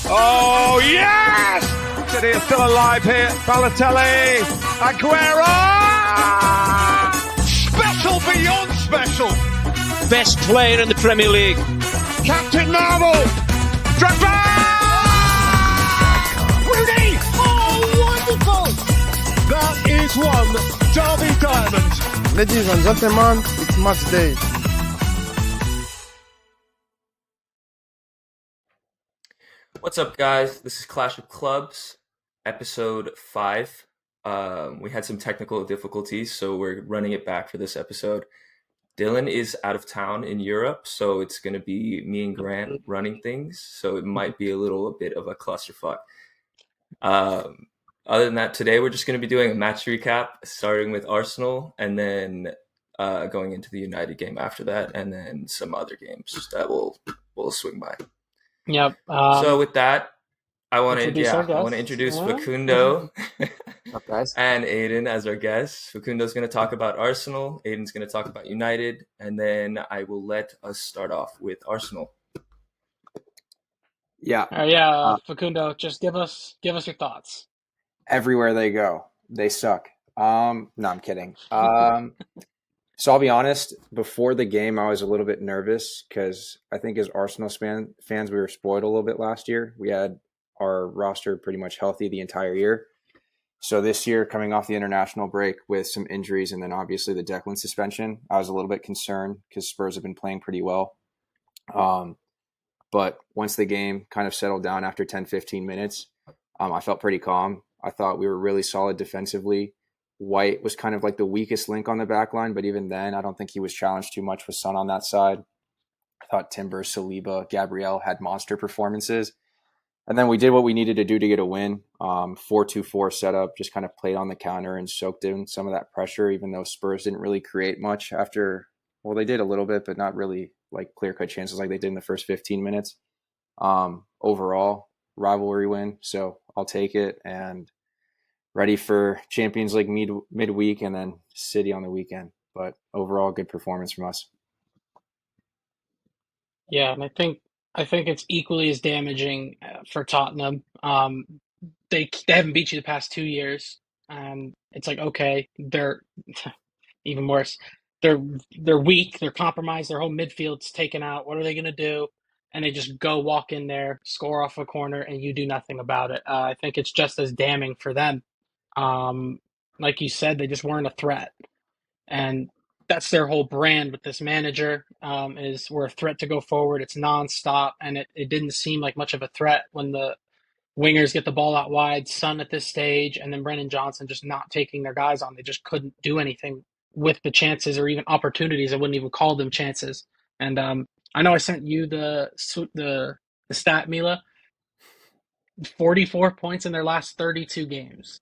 Oh, yes! City is still alive here. Balotelli, Aguero! Special beyond special. Best player in the Premier League. Captain Marvel. Drogba! Rudy! Oh, wonderful! That is one Derby diamond. Ladies and gentlemen, it's match day. What's up, guys? This is Clash of Clubs, episode 5. We had some technical difficulties, so we're running it back for this episode. Dylan is out of town in Europe, so it's going to be me and Grant running things, so it might be a little bit of a clusterfuck. Other than that, today we're just going to be doing a match recap, starting with Arsenal, and then going into the United game after that, and then some other games that we'll swing by. Yep. So with that, I want to introduce introduce Facundo Up, guys. and Aydin as our guests. Facundo's going to talk about Arsenal. Aydin's going to talk about United, and then I will let us start off with Arsenal. Yeah. Facundo, just give us your thoughts. Everywhere they go, they suck. No, I'm kidding. So I'll be honest, before the game, I was a little bit nervous because I think as Arsenal fans, we were spoiled a little bit last year. We had our roster pretty much healthy the entire year. So this year, coming off the international break with some injuries and then obviously the Declan suspension, I was a little bit concerned because Spurs have been playing pretty well. But once the game kind of settled down after 10, 15 minutes, I felt pretty calm. I thought we were really solid defensively. White was kind of like the weakest link on the back line, but even then, I don't think he was challenged too much with Son on that side. I thought Timber, Saliba, Gabriel had monster performances. And then we did what we needed to do to get a win. 4-2-4 setup, just kind of played on the counter and soaked in some of that pressure, even though Spurs didn't really create much after, well, they did a little bit, but not really like clear-cut chances like they did in the first 15 minutes. Overall, rivalry win, so I'll take it. And ready for Champions League midweek and then City on the weekend. But overall, good performance from us. Yeah, and I think it's equally as damaging for Tottenham. They haven't beat you the past 2 years. It's like, okay, they're even worse. They're weak. They're compromised. Their whole midfield's taken out. What are they going to do? And they just walk in there, score off a corner, and you do nothing about it. I think it's just as damning for them. Like you said, they just weren't a threat. And that's their whole brand with this manager, is we're a threat to go forward. It's nonstop. And it didn't seem like much of a threat when the wingers get the ball out wide, Son at this stage, and then Brennan Johnson just not taking their guys on. They just couldn't do anything with the chances or even opportunities. I wouldn't even call them chances. And I know I sent you the stat, Mila. 44 points in their last 32 games.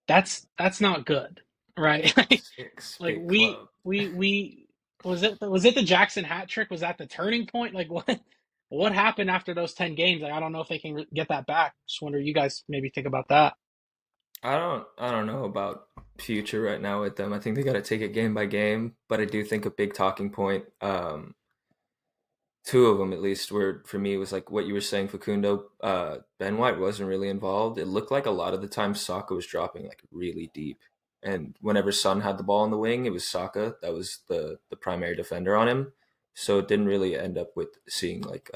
That's not good, right? like we was it the Jackson hat trick? Was that the turning point? Like what happened after those 10 games? Like, I don't know if they can get that back. Just wonder you guys maybe think about that. I don't know about future right now with them. I think they got to take it game by game, but I do think a big talking point, two of them at least, were for me was like what you were saying, Facundo. Ben White wasn't really involved. It looked like a lot of the time Saka was dropping like really deep, and whenever Son had the ball on the wing, it was Saka that was the primary defender on him. So it didn't really end up with seeing like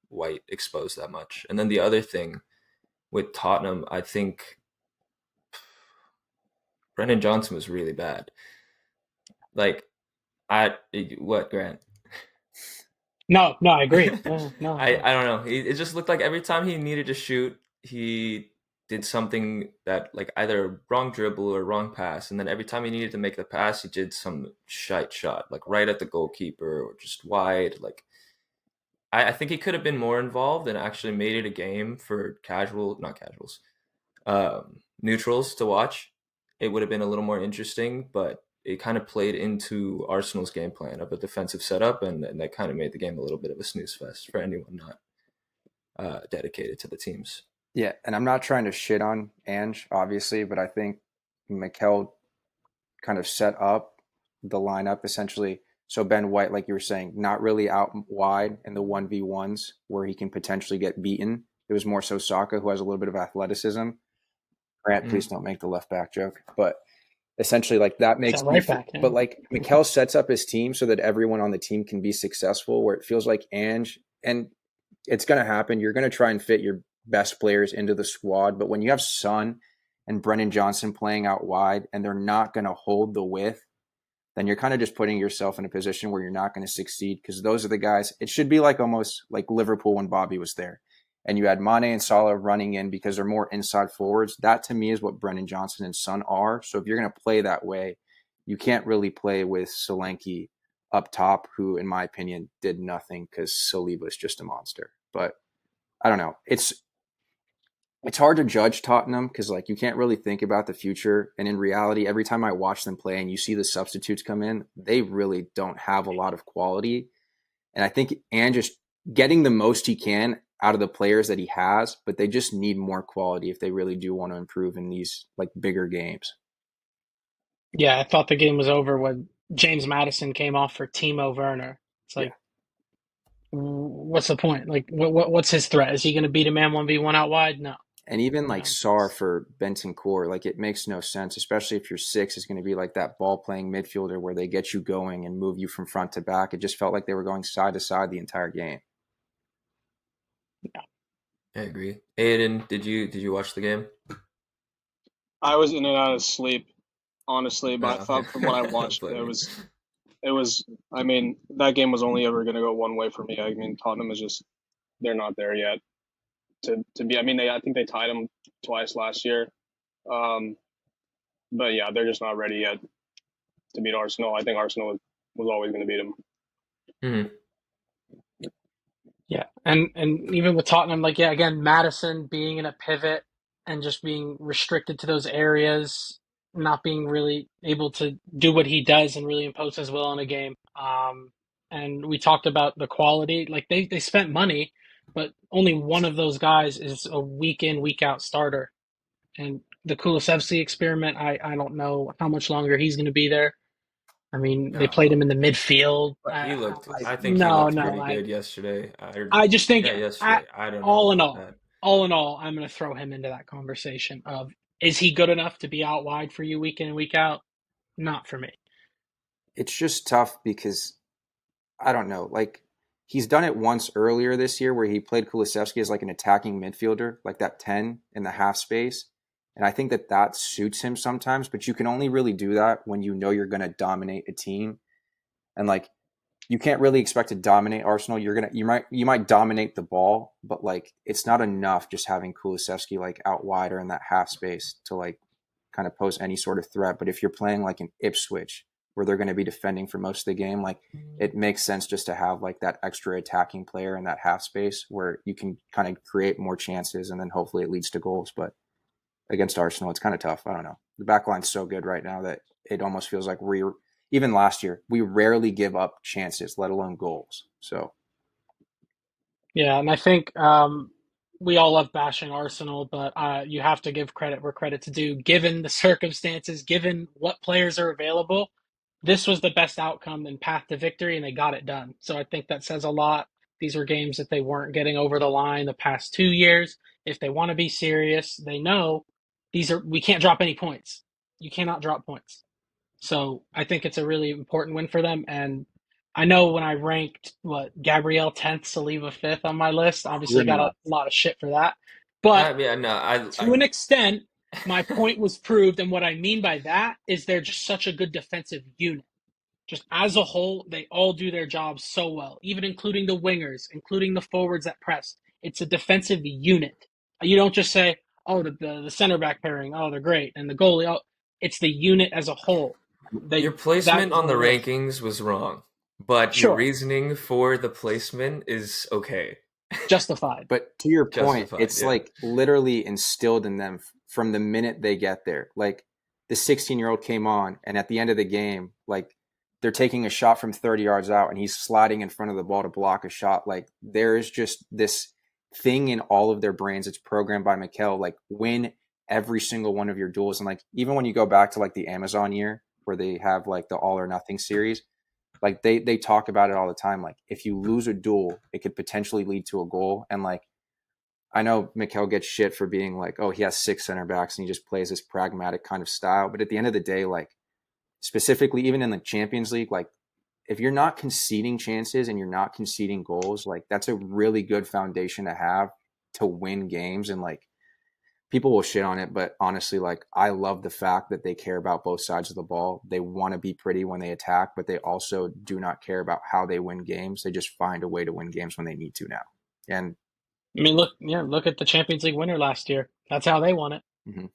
White exposed that much. And then the other thing with Tottenham, I think Brennan Johnson was really bad. Like, what, Grant? No, I agree. No. I don't know. It just looked like every time he needed to shoot, he did something that like either a wrong dribble or wrong pass. And then every time he needed to make the pass, he did some shite shot, like right at the goalkeeper or just wide. Like, I think he could have been more involved and actually made it a game for neutrals to watch. It would have been a little more interesting, but it kind of played into Arsenal's game plan of a defensive setup, and that kind of made the game a little bit of a snooze fest for anyone not dedicated to the teams. Yeah, and I'm not trying to shit on Ange, obviously, but I think Mikel kind of set up the lineup essentially So Ben White, like you were saying, not really out wide in the 1v1s where he can potentially get beaten. It was more so C.O.C, who has a little bit of athleticism. Grant, please don't make the left back joke. But essentially, like that makes right back. But like Mikel sets up his team so that everyone on the team can be successful, where it feels like Ange, and it's going to happen. You're going to try and fit your best players into the squad. But when you have Son and Brennan Johnson playing out wide and they're not going to hold the width, then you're kind of just putting yourself in a position where you're not going to succeed, because those are the guys. It should be like almost like Liverpool when Bobby was there. And you had Mane and Salah running in because they're more inside forwards. That to me is what Brennan Johnson and Son are. So if you're going to play that way, you can't really play with Solanke up top, who, in my opinion, did nothing because Saliba is just a monster. But I don't know. It's hard to judge Tottenham because like you can't really think about the future. And in reality, every time I watch them play and you see the substitutes come in, they really don't have a lot of quality. And I think Ange is getting the most he can out of the players that he has, but they just need more quality if they really do want to improve in these like bigger games. Yeah, I thought the game was over when James Madison came off for Timo Werner. It's like, what's the point? Like, what's his threat? Is he going to beat a man 1v1 out wide? No. And even like Sarr for Bentancur, like it makes no sense, especially if your 6 is going to be like that ball playing midfielder where they get you going and move you from front to back. It just felt like they were going side to side the entire game. Yeah. I agree. Aiden, did you watch the game? I was in and out of sleep, honestly, but I thought from what I watched, it was. I mean, that game was only ever going to go one way for me. I mean, Tottenham is just, they're not there yet to be. I mean, I think they tied them twice last year, but yeah, they're just not ready yet to beat Arsenal. I think Arsenal was always going to beat them. Mm-hmm. Yeah, and even with Tottenham, like, yeah, again, Madison being in a pivot and just being restricted to those areas, not being really able to do what he does and really impose his will on a game. And we talked about the quality. Like, they spent money, but only one of those guys is a week in, week out starter. And the Kulusevski experiment, I don't know how much longer he's going to be there. I mean, they played him in the midfield. He looked. I think he looked pretty good yesterday. I just think yesterday. I don't know. All in all, I'm going to throw him into that conversation of, is he good enough to be out wide for you week in and week out? Not for me. It's just tough because I don't know. Like he's done it once earlier this year where he played Kulusevski as like an attacking midfielder, like that 10 in the half space. And I think that suits him sometimes, but you can only really do that when you know you're going to dominate a team. And like, you can't really expect to dominate Arsenal. You might dominate the ball, but like, it's not enough just having Kulusevski like out wide or in that half space to like kind of pose any sort of threat. But if you're playing like an Ipswich where they're going to be defending for most of the game, like it makes sense just to have like that extra attacking player in that half space where you can kind of create more chances and then hopefully it leads to goals. But against Arsenal, it's kind of tough. I don't know. The back line's so good right now that it almost feels like even last year, we rarely give up chances, let alone goals. So, yeah, and I think we all love bashing Arsenal, but you have to give credit where credit's due. Given the circumstances, given what players are available, this was the best outcome and path to victory, and they got it done. So I think that says a lot. These were games that they weren't getting over the line the past 2 years. If they want to be serious, they know we can't drop any points. You cannot drop points. So I think it's a really important win for them. And I know when I ranked Gabriel 10th, Saliba 5th on my list, obviously got a lot of shit for that. But to an extent, my point was proved. And what I mean by that is they're just such a good defensive unit. Just as a whole, they all do their jobs so well, even including the wingers, including the forwards that press. It's a defensive unit. You don't just say, oh, the center back pairing, oh, they're great, and the goalie, oh, it's the unit as a whole. Your placement on the rankings was wrong, but your reasoning for the placement is okay. Justified. But to your point, it's like literally instilled in them from the minute they get there. Like the 16-year-old came on, and at the end of the game, like they're taking a shot from 30 yards out, and he's sliding in front of the ball to block a shot. Like there is just this thing in all of their brains. It's programmed by Mikel, like win every single one of your duels. And like even when you go back to like the Amazon year where they have like the all or nothing series, like they talk about it all the time. Like if you lose a duel, it could potentially lead to a goal. And like I know Mikel gets shit for being like, oh, he has 6 center backs and he just plays this pragmatic kind of style. But at the end of the day, like specifically even in the Champions League, like if you're not conceding chances and you're not conceding goals, like that's a really good foundation to have to win games. And like people will shit on it, but honestly, like I love the fact that they care about both sides of the ball. They want to be pretty when they attack, but they also do not care about how they win games. They just find a way to win games when they need to now. And I mean, look at the Champions League winner last year. That's how they won it. mm-hmm.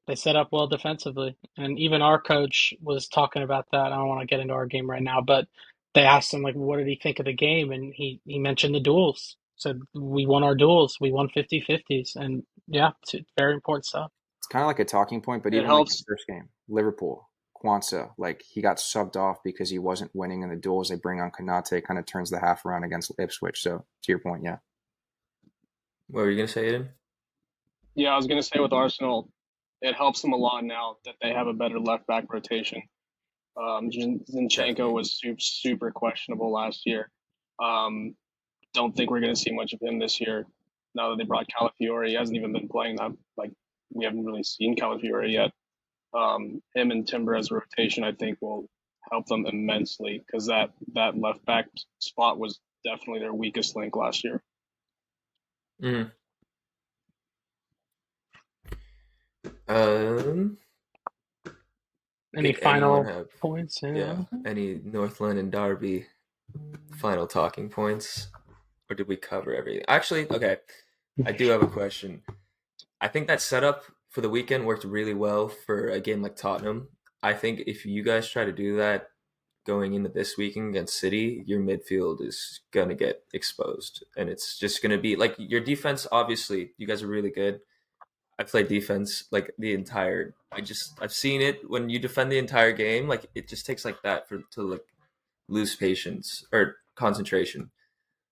They set up well defensively, and even our coach was talking about that. I don't want to get into our game right now, but they asked him like, what did he think of the game, and he mentioned the duels. Said we won our duels, we won 50-50s, and yeah, it's very important stuff. It's kind of like a talking point, but It even like helps. the first game, Liverpool, Kwanzaa, like he got subbed off because he wasn't winning in the duels. They bring on Konate, kind of turns the half around against Ipswich. So to your point, yeah. What were you gonna say, Aiden? Yeah, I was gonna say with Arsenal, it helps them a lot now that they have a better left back rotation. Zinchenko was super questionable last year. Don't think we're gonna see much of him this year. Now that they brought Calafiori, he hasn't even been playing that. Like we haven't really seen Calafiori yet. Him and Timber as a rotation, I think, will help them immensely because that left back spot was definitely their weakest link last year. Mm-hmm. Any final points? Yeah. Any North London Derby final talking points? Or did we cover everything? Actually, okay. I do have a question. I think that setup for the weekend worked really well for a game like Tottenham. I think if you guys try to do that going into this weekend against City, your midfield is going to get exposed. And it's just going to be like your defense, obviously, you guys are really good. I played defense like I've seen it when you defend the entire game. Like it just takes like that to like lose patience or concentration.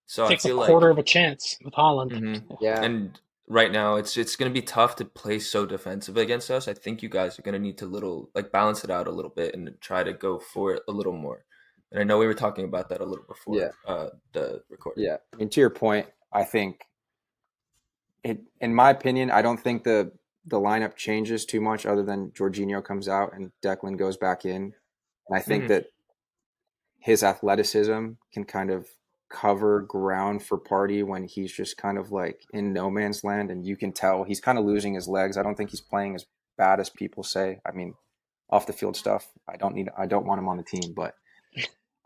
So it takes I feel a quarter of a chance with Holland. Mm-hmm. Yeah. And right now it's going to be tough to play so defensively against us. I think you guys are going to need to balance it out a little bit and try to go for it a little more. And I know we were talking about that a little before the recording. Yeah. I mean, to your point, I think in my opinion, I don't think the lineup changes too much other than Jorginho comes out and Declan goes back in. And I think that his athleticism can kind of cover ground for Partey when he's just kind of like in no man's land, and you can tell he's kind of losing his legs. I don't think he's playing as bad as people say. I mean, off the field stuff, I don't want him on the team, but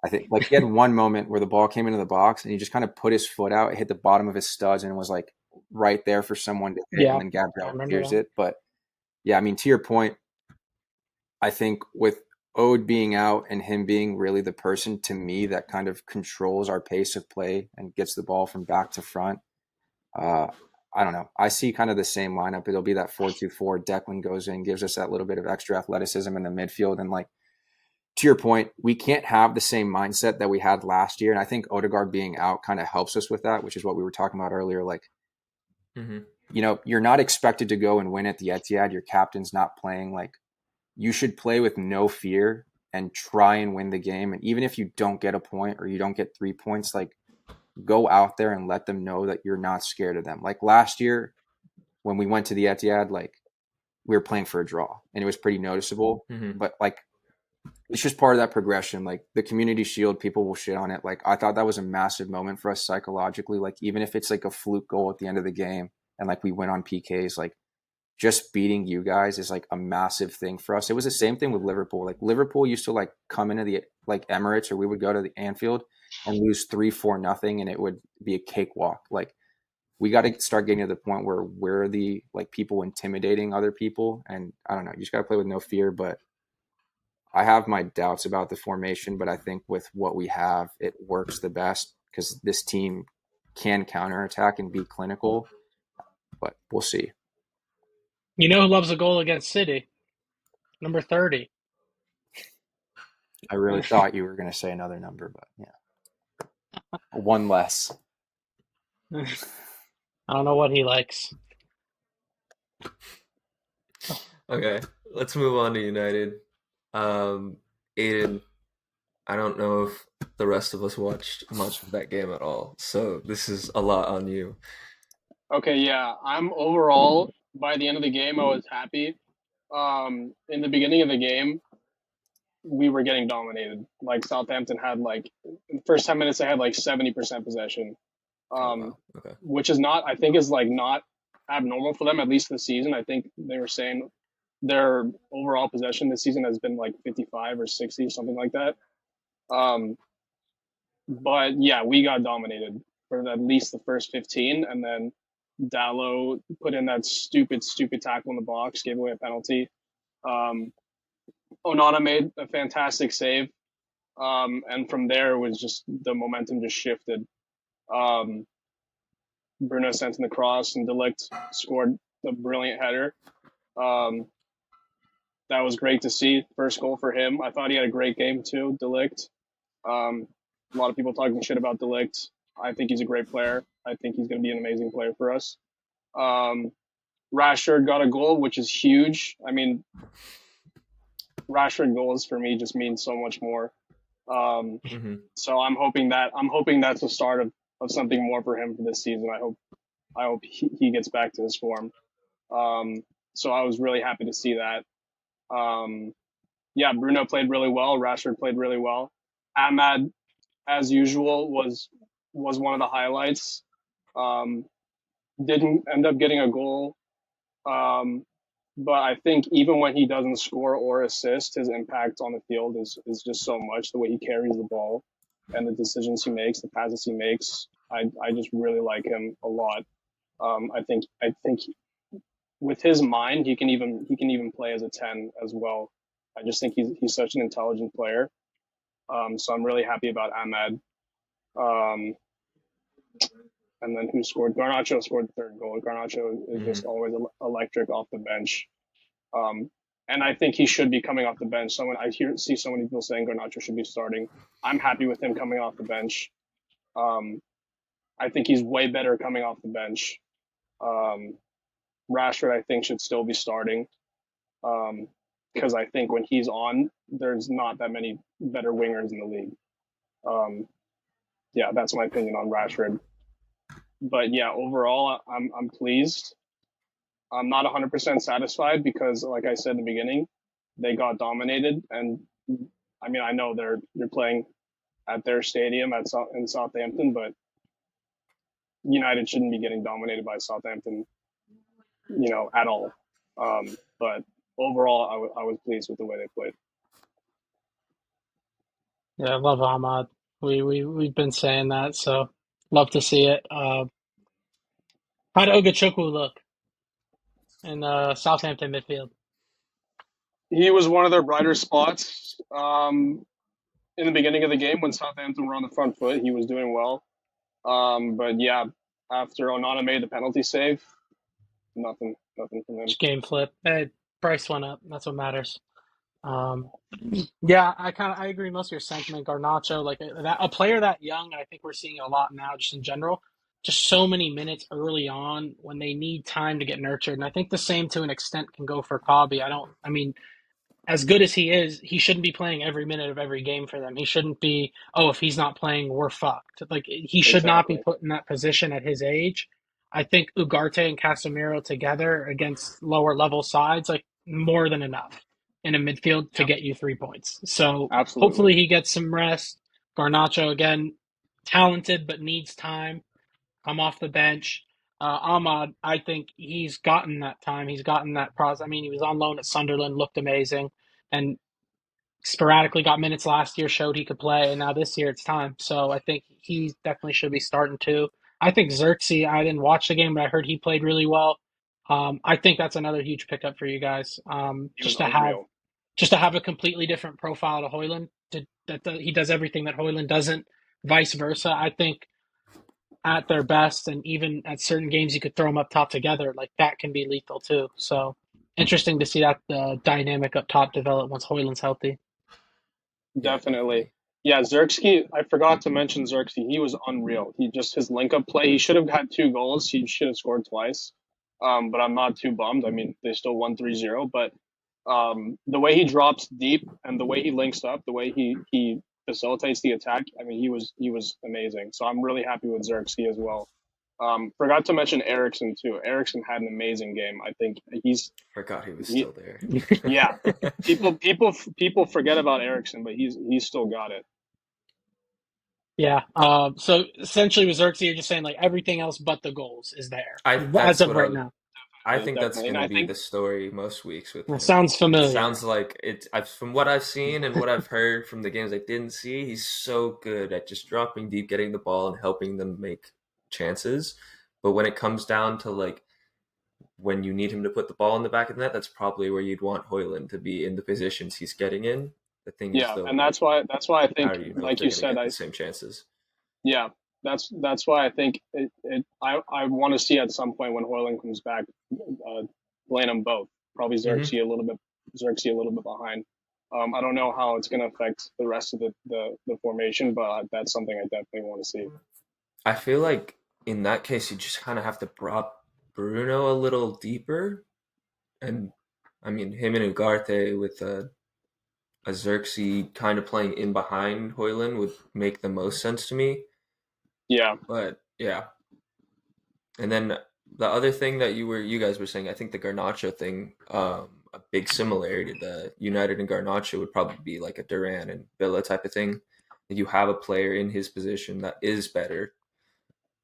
I think like he had one moment where the ball came into the box and he just kind of put his foot out, it hit the bottom of his studs, and was like right there for someone to hit, and then Gabriel clears it. But yeah, I mean, to your point, I think with Ode being out and him being really the person to me that kind of controls our pace of play and gets the ball from back to front. I don't know. I see kind of the same lineup. It'll be that 4-2-4. Declan goes in, gives us that little bit of extra athleticism in the midfield. And like, to your point, we can't have the same mindset that we had last year. And I think Odegaard being out kind of helps us with that, which is what we were talking about earlier. Like, you know, you're not expected to go and win at the Etihad. Your captain's not playing. Like, you should play with no fear and try and win the game. And even if you don't get a point or you don't get 3 points, like go out there and let them know that you're not scared of them. Like last year when we went to the Etihad, like we were playing for a draw and it was pretty noticeable, but like, it's just part of that progression. Like the Community Shield, people will shit on it. Like I thought that was a massive moment for us psychologically. Like even if it's like a fluke goal at the end of the game and like we went on PKs, like just beating you guys is like a massive thing for us. It was the same thing with Liverpool. Like Liverpool used to like come into the like Emirates, or we would go to the Anfield and lose 3-4-0, and it would be a cakewalk. Like we got to start getting to the point where we're the like people intimidating other people. And I don't know, you just got to play with no fear. But I have my doubts about the formation, but I think with what we have, it works the best because this team can counterattack and be clinical, but we'll see. You know who loves a goal against City? Number 30. I really thought you were going to say another number, but yeah. One less. I don't know what he likes. Okay, let's move on to United. Aiden, I don't know if the rest of us watched much of that game at all, so this is a lot on you. Okay, yeah. I'm overall by the end of the game I was happy. In the beginning of the game, we were getting dominated. Like Southampton had like in the first 10 minutes they had like 70% possession. Oh Um, wow, okay. which is not I think is like not abnormal for them, at least this season. I think they were saying their overall possession this season has been like 55 or 60, something like that. Um, but yeah, we got dominated for at least the first 15, and then Dallo put in that stupid tackle in the box, gave away a penalty. Um, Onana made a fantastic save, and from there was just the momentum just shifted. Um, Bruno sent in the cross, and Delict scored a brilliant header. Um, that was great to see. First goal for him. I thought he had a great game too, Delict. A lot of people talking shit about Delict. I think he's a great player. I think he's going to be an amazing player for us. Rashford got a goal, which is huge. I mean, Rashford goals for me just mean so much more. So I'm hoping that's the start of something more for him for this season. I hope he gets back to his form. So I was really happy to see that. Yeah, Bruno played really well. Rashford played really well. Ahmad, as usual, was one of the highlights. Um, didn't end up getting a goal, but I think even when he doesn't score or assist, his impact on the field is just so much. The way he carries the ball and the decisions he makes, the passes he makes, I just really like him a lot. I think with his mind, he can even play as a 10 as well. I just think he's such an intelligent player. So I'm really happy about Ahmad. Um, and then who scored? Garnacho scored the third goal. Garnacho is just always electric off the bench. And I think he should be coming off the bench. See so many people saying Garnacho should be starting. I'm happy with him coming off the bench. I think he's way better coming off the bench. Rashford, I think, should still be starting. Because I think when he's on, there's not that many better wingers in the league. Yeah, that's my opinion on Rashford. But yeah, overall, I'm pleased. I'm not 100% satisfied because, like I said in the beginning, they got dominated, and I mean I know they're playing at their stadium in Southampton, but United shouldn't be getting dominated by Southampton, at all. But overall, I was pleased with the way they played. Yeah, I love Ahmad. We've been saying that, so love to see it. How did Ogachukwu look in Southampton midfield? He was one of their brighter spots in the beginning of the game when Southampton were on the front foot. He was doing well, but yeah, after Onana made the penalty save, nothing from him. Just game flip. Hey, price went up. That's what matters. Um, yeah, I agree with most of your sentiment. Garnacho, like a player that young, I think we're seeing it a lot now, just in general. Just so many minutes early on when they need time to get nurtured, and I think the same to an extent can go for Cobby. I mean, as good as he is, he shouldn't be playing every minute of every game for them. He shouldn't be, oh, if he's not playing, we're fucked. Like he should not be Exactly. put in that position at his age. I think Ugarte and Casemiro together against lower level sides, like more than enough in a midfield to Yeah, get you 3 points. So absolutely. hopefully he gets some rest. Garnacho again, talented but needs time. Come off the bench. Ahmad, I think he's gotten that time. He's gotten that process. I mean, he was on loan at Sunderland, looked amazing, and sporadically got minutes last year, showed he could play, and now this year it's time. So I think he definitely should be starting too. I think Xerxes, I didn't watch the game, but I heard he played really well. I think that's another huge pickup for you guys. He was unreal. Just to have a completely different profile to Hoyland. He does everything that Hoyland doesn't, vice versa. I think at their best, and even at certain games, you could throw them up top together. Like that can be lethal too. So interesting to see that the dynamic up top develop once Hoyland's healthy. Yeah, Definitely. definitely. Yeah, Xerxes, I forgot to mention Xerxes. He was unreal. His link up play, he should have had 2 goals. He should have scored twice. But I'm not too bummed. I mean, they still won 3-0, but the way he drops deep and the way he links up, the way he facilitates the attack. I mean, he was amazing. So I'm really happy with Xerxes as well. Forgot to mention Eriksson too. Eriksson had an amazing game. I think Forgot he was still there. Yeah, people forget about Eriksson, but he's still got it. Yeah. So essentially, with Xerxes, you're just saying like everything else but the goals is there as of right now. I think that's Definitely. going to be the story most weeks with him. That sounds familiar. It sounds like it. From what I've seen and what I've heard from the games I didn't see, he's so good at just dropping deep, getting the ball, and helping them make chances. But when it comes down to like when you need him to put the ball in the back of the net, that's probably where you'd want Hoyland to be in the positions he's getting in. The thing is, though, and that's why I think, like you said, the same chances. Yeah, that's why I think I want to see at some point when Hoyland comes back, playing them both. Probably Xerxes a little bit behind. I don't know how it's going to affect the rest of the formation, but that's something I definitely want to see. I feel like in that case, you just kind of have to drop Bruno a little deeper, and I mean him and Ugarte with a Xerxes kind of playing in behind Hoyland would make the most sense to me. Yeah. But yeah. And then the other thing that you guys were saying, I think the Garnacho thing, a big similarity to the United and Garnacho would probably be like a Duran and Villa type of thing. That you have a player in his position that is better,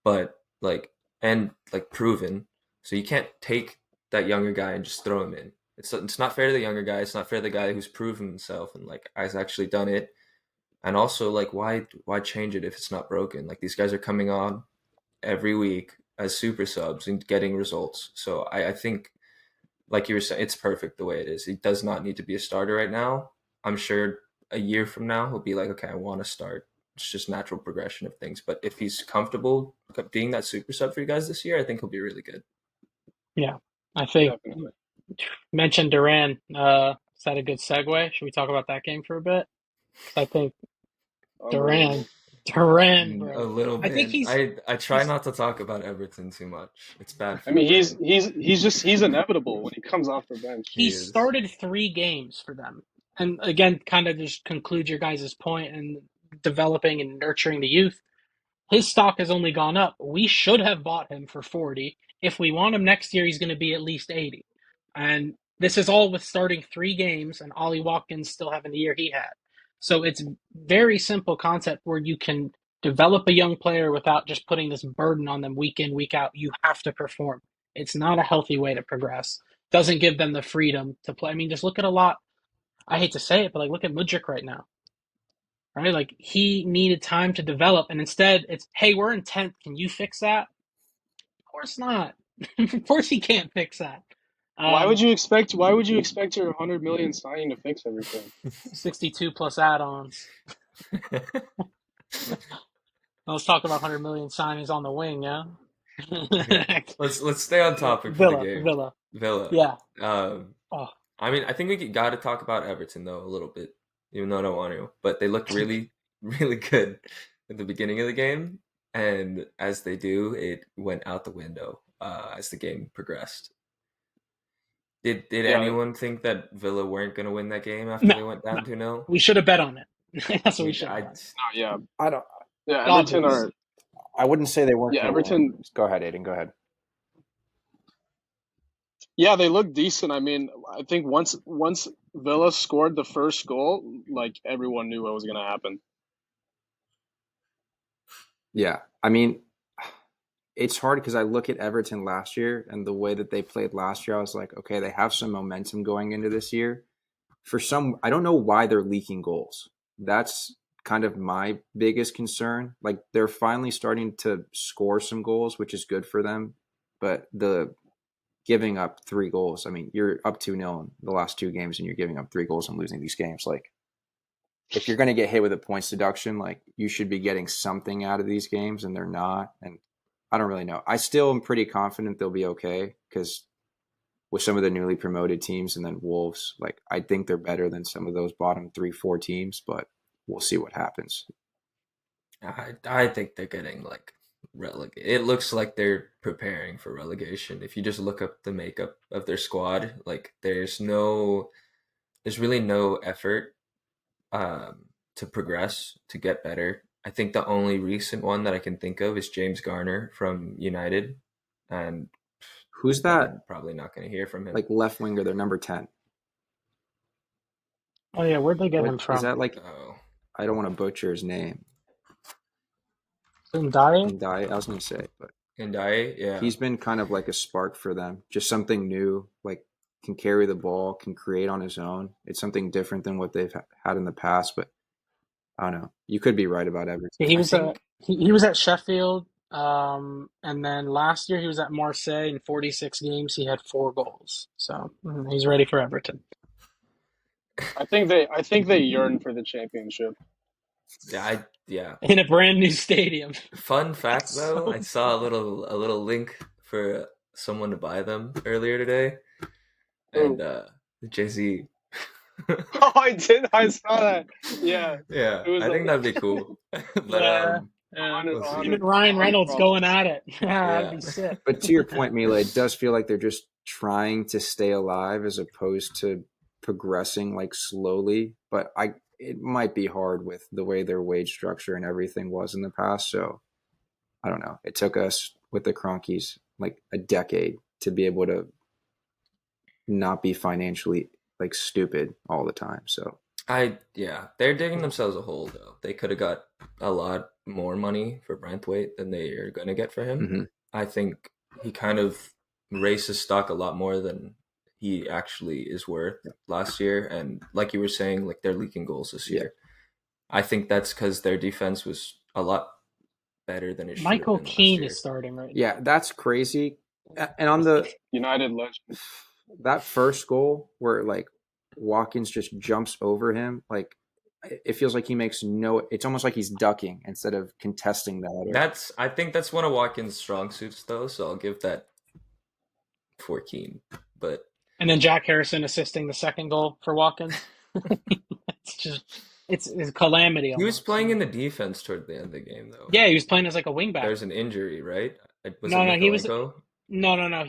but like proven. So you can't take that younger guy and just throw him in. It's not fair to the younger guy. It's not fair to the guy who's proven himself and like has actually done it. And also, like, why change it if it's not broken? Like, these guys are coming on every week as super subs and getting results. So I think, like you were saying, it's perfect the way it is. He does not need to be a starter right now. I'm sure a year from now he'll be like, okay, I want to start. It's just natural progression of things. But if he's comfortable being that super sub for you guys this year, I think he'll be really good. Yeah, I think mentioned Duran. Is that a good segue? Should we talk about that game for a bit? I think Duran, bro. A little bit. I think I try not to talk about Everton too much. It's bad. I mean, he's inevitable when he comes off the bench. He started 3 games for them, and again, kind of just conclude your guys' point and developing and nurturing the youth. His stock has only gone up. We should have bought him for 40. If we want him next year, he's going to be at least 80. And this is all with starting 3 games and Ollie Watkins still having the year he had. So it's very simple concept where you can develop a young player without just putting this burden on them week in, week out. You have to perform. It's not a healthy way to progress. Doesn't give them the freedom to play. I mean, just look at a lot. I hate to say it, but like look at Mudryk right now. Right? Like he needed time to develop, and instead it's, hey, we're in 10th. Can you fix that? Of course not. Of course he can't fix that. Why would you expect your 100 million signing to fix everything? 62 plus add-ons. Let's talk about 100 million signings on the wing, yeah. Let's stay on topic for the game. Villa. Yeah. I mean, I think we got to talk about Everton though a little bit, even though I don't want to. But they looked really, really good at the beginning of the game, and as they do, it went out the window as the game progressed. Did anyone think that Villa weren't going to win that game after they went down 2-0? We should have bet on it. That's what we should have done. Yeah. I don't. Yeah, Everton are. I wouldn't say they weren't. Yeah, Everton. Go ahead, Aydin. Go ahead. Yeah, they look decent. I mean, I think once Villa scored the first goal, like everyone knew what was going to happen. Yeah, I mean, it's hard because I look at Everton last year and the way that they played last year. I was like, okay, they have some momentum going into this year. I don't know why they're leaking goals. That's kind of my biggest concern. Like they're finally starting to score some goals, which is good for them. But the giving up 3 goals, I mean, you're up 2-0 in the last 2 games and you're giving up 3 goals and losing these games. Like if you're going to get hit with a points deduction, like you should be getting something out of these games and they're not. And I don't really know. I still am pretty confident they'll be okay because with some of the newly promoted teams and then Wolves, like I think they're better than some of those bottom 3-4 teams, but we'll see what happens. I think they're getting like relegated. It looks like they're preparing for relegation. If you just look up the makeup of their squad, like there's really no effort to progress, to get better. I think the only recent one that I can think of is James Garner from United, and Who's that? Probably not going to hear from him. Like left winger, they're number 10. Oh yeah, where'd they get him from? Is that like? I don't want to butcher his name. Ndai? I was going to say, but Ndai, yeah. He's been kind of like a spark for them. Just something new, like can carry the ball, can create on his own. It's something different than what they've had in the past, but I don't know. You could be right about everything. Yeah, he was at Sheffield, and then last year he was at Marseille. In 46 games, he had 4 goals. So he's ready for Everton. I think they yearn for the championship. Yeah. In a brand new stadium. Fun fact, though, I saw a little link for someone to buy them earlier today, and Jay-Z. Oh, I did. I saw that. Yeah. Yeah, I think that'd be cool. But Him and Ryan Reynolds going at it. That'd be sick. But to your point, Mila, it does feel like they're just trying to stay alive as opposed to progressing like slowly. But it might be hard with the way their wage structure and everything was in the past. So I don't know. It took us with the Cronkies like a decade to be able to not be financially like stupid all the time. So they're digging themselves a hole though. They could have got a lot more money for Branthwaite than they are going to get for him. Mm-hmm. I think he kind of raised his stock a lot more than he actually is worth last year. And like you were saying, like they're leaking goals this year. I think that's because their defense was a lot better than it should have been. Michael Keane is starting right now. Yeah, that's crazy. And on the United legend, that first goal where like Watkins just jumps over him, like it feels like he makes it's almost like he's ducking instead of contesting the header. I think that's one of Watkins' strong suits though, so I'll give that for Keane. And then Jack Harrison assisting the second goal for Watkins. It's a calamity. He was playing in the defense toward the end of the game though. Yeah, he was playing as like a wingback. There's an injury, right? No.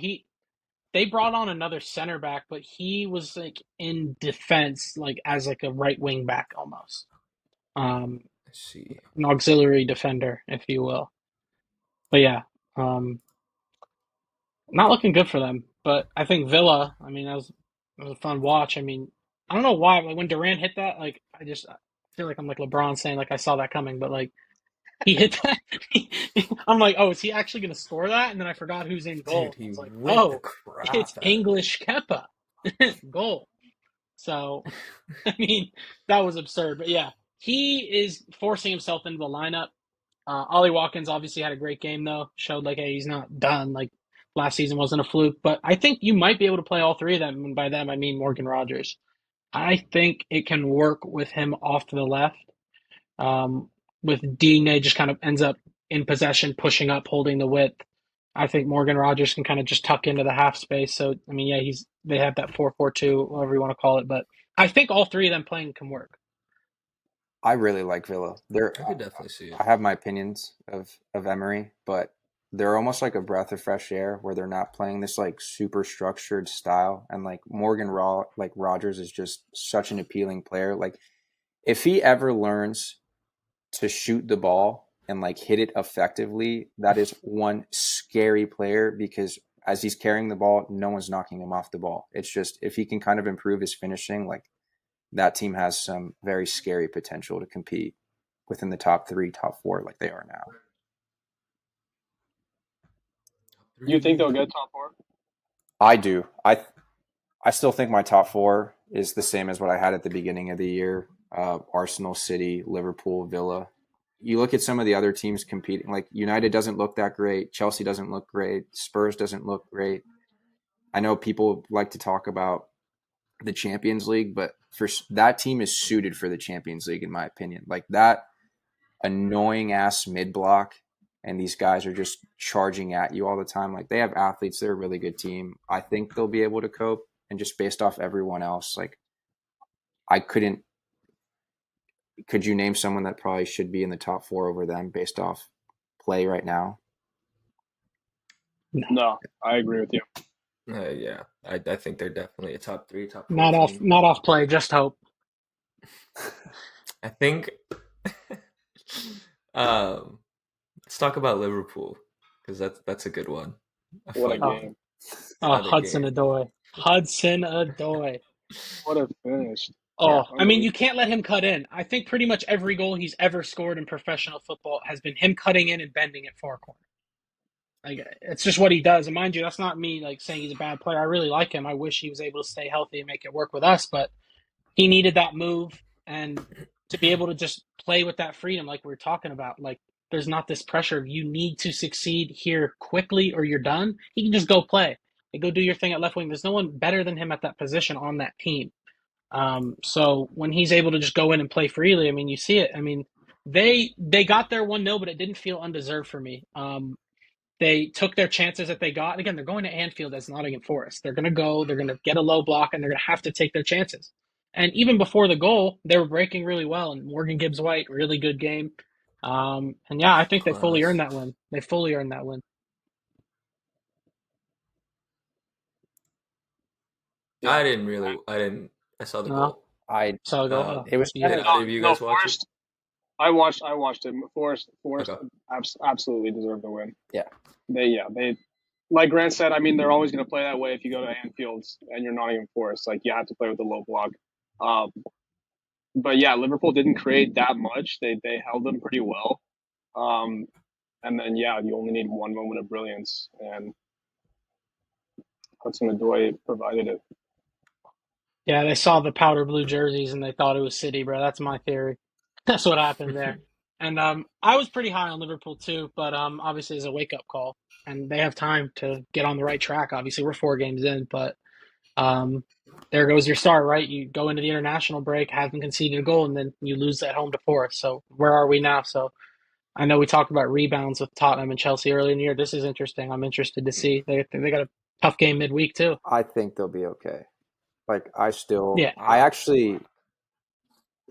They brought on another center back, but he was like in defense, like as like a right wing back almost. I see. An auxiliary defender, if you will. But yeah, not looking good for them. But I think Villa, I mean, it was a fun watch. I mean, I don't know why, like when Durant hit that, like I feel like I'm like LeBron saying like I saw that coming, but like he hit that. I'm like, oh, is he actually going to score that? And then I forgot who's in goal. Dude, it's like, oh, it's English Kepa goal. So, I mean, that was absurd. But yeah, he is forcing himself into the lineup. Ollie Watkins obviously had a great game, though. Showed like, hey, he's not done. Like, last season wasn't a fluke. But I think you might be able to play all 3 of them. And by them, I mean Morgan Rogers. I think it can work with him off to the left. With Digne just kind of ends up in possession, pushing up, holding the width. I think Morgan Rogers can kind of just tuck into the half space. So, I mean, yeah, they have that 4-4-2, whatever you want to call it. But I think all 3 of them playing can work. I really like Villa. I could definitely see it. I have my opinions of Emery, but they're almost like a breath of fresh air where they're not playing this like super structured style. And like Rogers is just such an appealing player. Like if he ever learns to shoot the ball and like hit it effectively, that is one scary player because as he's carrying the ball, no one's knocking him off the ball. It's just if he can kind of improve his finishing, like that team has some very scary potential to compete within the top 3, top 4 like they are now. You think they'll get top 4? I do. I still think my top 4 is the same as what I had at the beginning of the year. Arsenal, City, Liverpool, Villa. You look at some of the other teams competing, like United doesn't look that great. Chelsea doesn't look great. Spurs doesn't look great. I know people like to talk about the Champions League, but that team is suited for the Champions League, in my opinion. Like that annoying ass mid block, and these guys are just charging at you all the time. Like they have athletes. They're a really good team. I think they'll be able to cope. And just based off everyone else, like could you name someone that probably should be in the top 4 over them based off play right now? No, I agree with you. Yeah, I think they're definitely a top 3, top 4. Not off play, just hope. I think Let's talk about Liverpool because that's a good one. What a Oh, game. Another Hudson game. Odoi. Hudson Odoi. What a finish. Yeah. Oh, I mean, you can't let him cut in. I think pretty much every goal he's ever scored in professional football has been him cutting in and bending it far corner. Like it's just what he does. And mind you, that's not me like saying he's a bad player. I really like him. I wish he was able to stay healthy and make it work with us, but he needed that move and to be able to just play with that freedom like we are talking about. Like there's not this pressure of you need to succeed here quickly or you're done. He can just go play. And go do your thing at left wing. There's no one better than him at that position on that team. So when he's able to just go in and play freely, I mean, you see it. I mean, they got their 1-0, but it didn't feel undeserved for me. They took their chances that they got. And again, they're going to Anfield as Nottingham Forest. They're going to go, they're going to get a low block, and they're going to have to take their chances. And even before the goal, they were breaking really well. And Morgan Gibbs White, really good game. And yeah, I think they fully earned Class. that win. They fully earned that win. I didn't. I saw the No, goal. I so go. Oh, it was yeah. kind Did of either of you guys watch it? Forrest. I watched it. Forrest Okay. absolutely deserved the win. yeah. They like Grant said. I mean, they're always going to play that way if you go to Anfield and you're Nottingham Forest. Like you have to play with the low block. Um, but yeah, Liverpool didn't create that much. They held them pretty well. And then yeah, you only need one moment of brilliance, and Hudson Odoi provided it. Yeah, they saw the powder blue jerseys and they thought it was City, bro. That's my theory. That's what happened there. And I was pretty high on Liverpool too, but obviously it's a wake up call, and they have time to get on the right track. Obviously, we're 4 games in, but um, there goes your start, right? You go into the international break, haven't conceded a goal, and then you lose at home to Forest. So where are we now? So I know we talked about rebounds with Tottenham and Chelsea early in the year. This is interesting. I'm interested to see. They got a tough game midweek too. I think they'll be okay. Like Yeah, I actually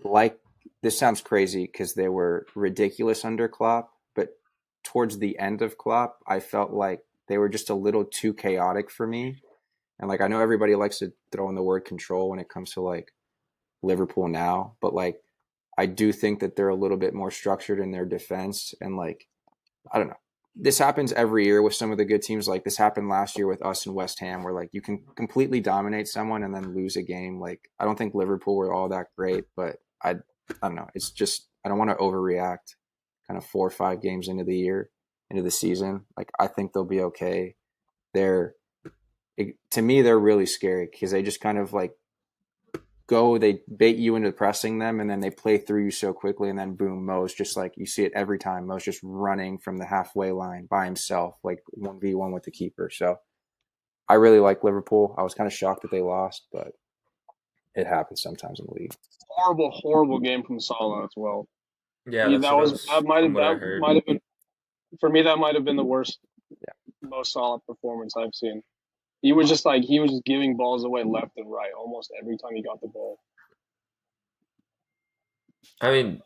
like this sounds crazy because they were ridiculous under Klopp, but towards the end of Klopp, I felt like they were just a little too chaotic for me. And like I know everybody likes to throw in the word control when it comes to like Liverpool now, but like I do think that they're a little bit more structured in their defense and like I don't know. This happens every year with some of the good teams. Like this happened last year with us and West Ham, where like you can completely dominate someone and then lose a game. Like I don't think Liverpool were all that great, but I don't know. It's just I don't want to overreact. Kind of 4 or 5 games into the year, into the season. Like I think they'll be okay. To me, they're really scary because they just kind of like they bait you into pressing them, and then they play through you so quickly, and then boom, Mo's just like you see it every time. Mo's just running from the halfway line by himself, like 1v1 with the keeper. So I really like Liverpool. I was kind of shocked that they lost, but it happens sometimes in the league. Horrible game from Salah as well. Yeah, that's that might have been for me. That might have been the worst, most solid performance I've seen. He was just giving balls away left and right almost every time he got the ball. I mean,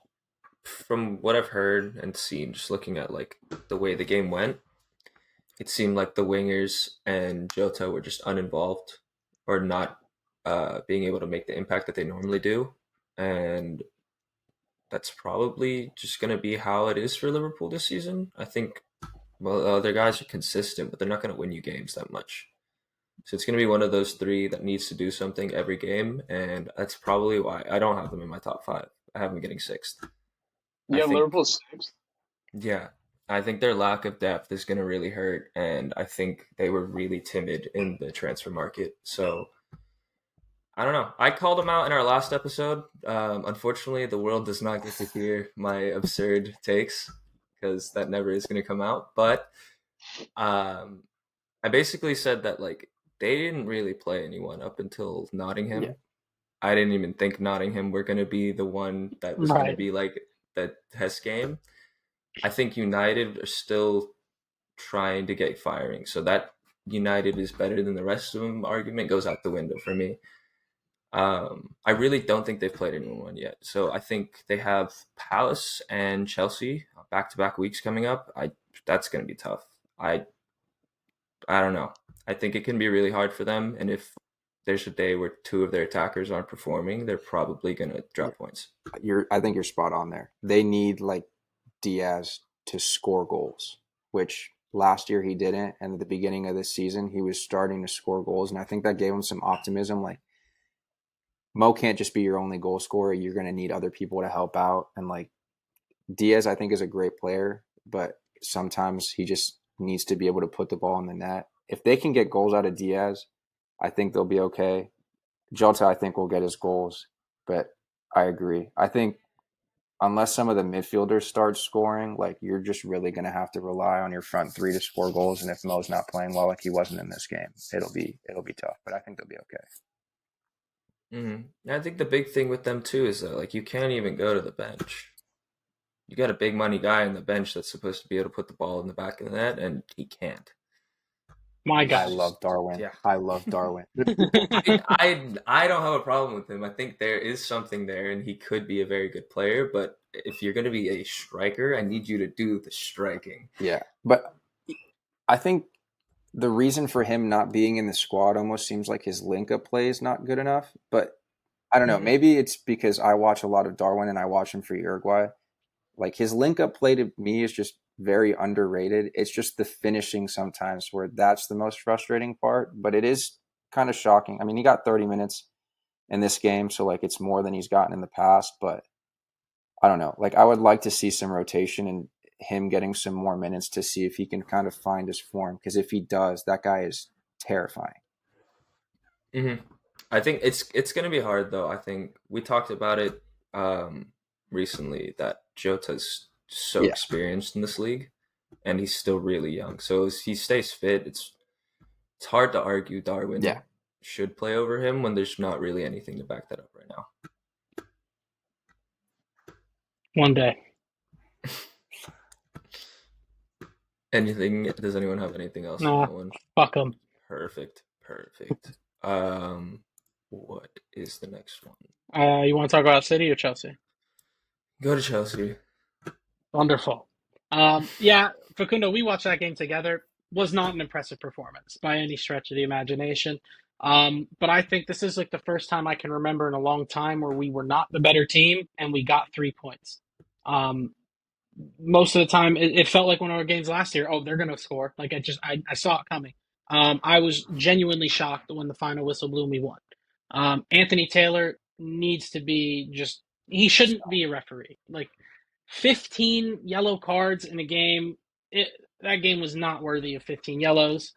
from what I've heard and seen, just looking at like the way the game went, it seemed like the wingers and Jota were just uninvolved or not being able to make the impact that they normally do, and that's probably just going to be how it is for Liverpool this season. I think, well, their guys are consistent, but they're not going to win you games that much. So it's going to be one of those 3 that needs to do something every game, and that's probably why I don't have them in my top 5. I have them getting 6th. Yeah, Liverpool 6th? Yeah. I think their lack of depth is going to really hurt, and I think they were really timid in the transfer market. So I don't know. I called them out in our last episode. Unfortunately, the world does not get to hear my absurd takes because that never is going to come out. But I basically said that like they didn't really play anyone up until Nottingham. Yeah. I didn't even think Nottingham were going to be the one that was going to be like the test game. I think United are still trying to get firing. So that United is better than the rest of them argument goes out the window for me. I really don't think they've played anyone yet. So I think they have Palace and Chelsea back-to-back weeks coming up. That's going to be tough. I don't know. I think it can be really hard for them. And if there's a day where 2 of their attackers aren't performing, they're probably going to drop points. I think you're spot on there. They need like Diaz to score goals, which last year he didn't. And at the beginning of this season, he was starting to score goals. And I think that gave him some optimism. Like, Mo can't just be your only goal scorer. You're going to need other people to help out. And like Diaz, I think, is a great player, but sometimes he just needs to be able to put the ball in the net. If they can get goals out of Diaz, I think they'll be okay. Jota, I think, will get his goals, but I agree. I think unless some of the midfielders start scoring, like you're just really going to have to rely on your front three to score goals. And if Mo's not playing well, like he wasn't in this game, it'll be tough. But I think they'll be okay. Mm-hmm. I think the big thing with them too is that like you can't even go to the bench. You got a big money guy on the bench that's supposed to be able to put the ball in the back of the net, and he can't. My God, I love Darwin. Yeah. I love Darwin. I don't have a problem with him. I think there is something there, and he could be a very good player. But if you're going to be a striker, I need you to do the striking. Yeah, but I think the reason for him not being in the squad almost seems like his link-up play is not good enough. But I don't know. Maybe it's because I watch a lot of Darwin and I watch him for Uruguay. Like his link-up play to me is just very underrated. It's just the finishing sometimes where that's the most frustrating part. But it is kind of shocking. I mean, he got 30 minutes in this game, so like it's more than he's gotten in the past. But I don't know. Like I would like to see some rotation and him getting some more minutes to see if he can kind of find his form. Because if he does, that guy is terrifying. Mm-hmm. I think it's going to be hard though. I think we talked about it recently that Jota's so experienced in this league, and he's still really young. So as he stays fit, it's hard to argue Darwin should play over him when there's not really anything to back that up right now. one day. Anything? Does anyone have anything else? Nah, fuck him. Perfect. What is the next one? You want to talk about City or Chelsea? Go to Chelsea. Wonderful. Yeah, Facundo, we watched that game together. Was not an impressive performance by any stretch of the imagination. But I think this is like the first time I can remember in a long time where we were not the better team and we got 3 points. Most of the time, it felt like one of our games last year. Oh, they're going to score. Like I saw it coming. I was genuinely shocked when the final whistle blew and we won. Anthony Taylor needs to be he shouldn't be a referee. Like 15 yellow cards in a game. That game was not worthy of 15 yellows.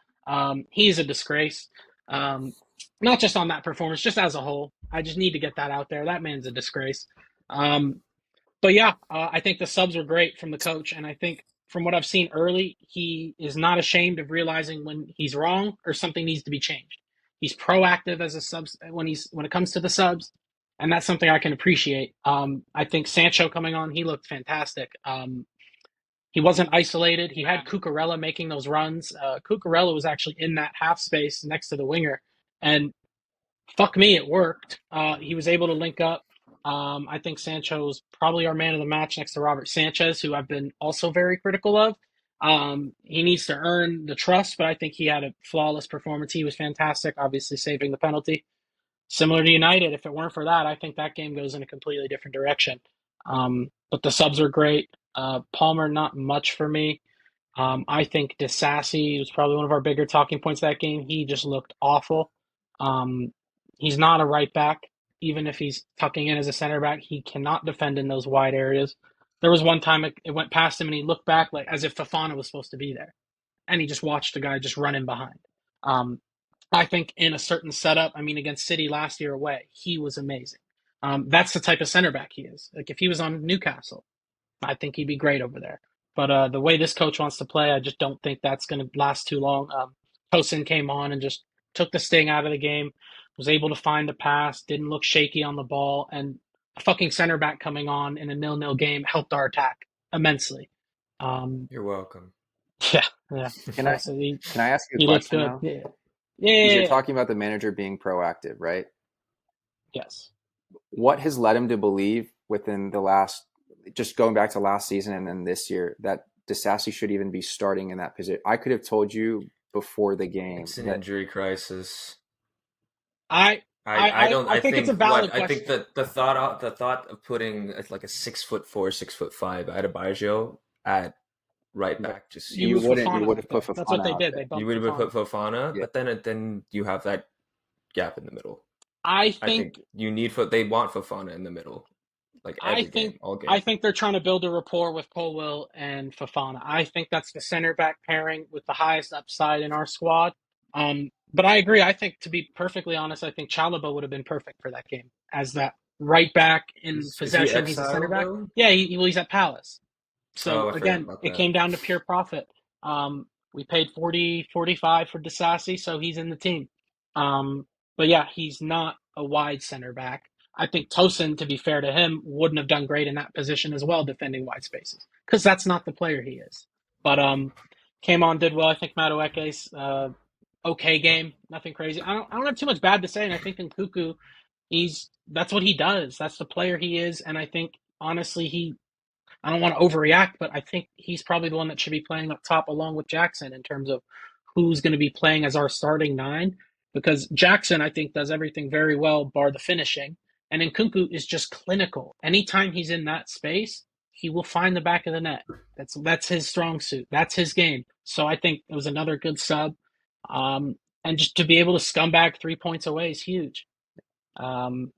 He's a disgrace. Not just on that performance, just as a whole. I just need to get that out there. That man's a disgrace. But yeah, I think the subs were great from the coach, and I think from what I've seen early, he is not ashamed of realizing when he's wrong or something needs to be changed. He's proactive as a subs when it comes to the subs, and that's something I can appreciate. I think Sancho coming on, he looked fantastic. He wasn't isolated. He had Cucurella making those runs. Cucurella was actually in that half space next to the winger, and fuck me, it worked. He was able to link up. I think Sancho is probably our man of the match next to Robert Sanchez, who I've been also very critical of. He needs to earn the trust, but I think he had a flawless performance. He was fantastic, obviously saving the penalty. Similar to United, if it weren't for that, I think that game goes in a completely different direction. But the subs are great. Palmer, not much for me. I think DeSassi was probably one of our bigger talking points that game. He just looked awful. He's not a right back. Even if he's tucking in as a center back, he cannot defend in those wide areas. There was one time it went past him and he looked back like as if Fofana was supposed to be there. And he just watched the guy just run in behind. I think in a certain setup, against City last year away, he was amazing. That's the type of center back he is. Like if he was on Newcastle, I think he'd be great over there. But the way this coach wants to play, I just don't think that's going to last too long. Tosin came on and just took the sting out of the game, was able to find a pass, didn't look shaky on the ball, and a fucking center back coming on in a 0-0 game helped our attack immensely. You're welcome. Yeah. Can I ask you a question now? Yeah. You're talking about the manager being proactive, right? Yes. What has led him to believe within the last, just going back to last season and then this year, that DeSassi should even be starting in that position? I could have told you before the game. It's an injury crisis. I think it's a valid I question. think that the thought of putting like a 6'4", 6'5" Adebayo at right back just You You seems move wouldn't. You Fofana would out have put there. That's what Fofana they out did. there. They you bumped would have Fofana. put Fofana, Yeah. but then you have that gap in the middle. I I think think you need they want Fofana in the middle, like I every think game, all I game. think they're trying to build a rapport with Colwill and Fofana. I think that's the center back pairing with the highest upside in our squad. But I agree. I think, to be perfectly honest, I think Chalobah would have been perfect for that game as that right back in Is he possession. He's a center exiled back. though? Yeah, he's at Palace. So Oh, I forgot again, about it that. came down to pure profit. We paid 40-45 for Disasi, so he's in the team. But yeah, he's not a wide center back. I think Tosin, to be fair to him, wouldn't have done great in that position as well, defending wide spaces, because that's not the player he is. But came on, did well. I think Madueke's okay game, nothing crazy. I don't have too much bad to say, and I think in Cuckoo, that's what he does. That's the player he is, and I think honestly I don't want to overreact, but I think he's probably the one that should be playing up top along with Jackson in terms of who's going to be playing as our starting nine. Because Jackson, I think, does everything very well, bar the finishing. And Nkunku is just clinical. Anytime he's in that space, he will find the back of the net. That's his strong suit. That's his game. So I think it was another good sub. And just to be able to scumbag 3 points away is huge. Um,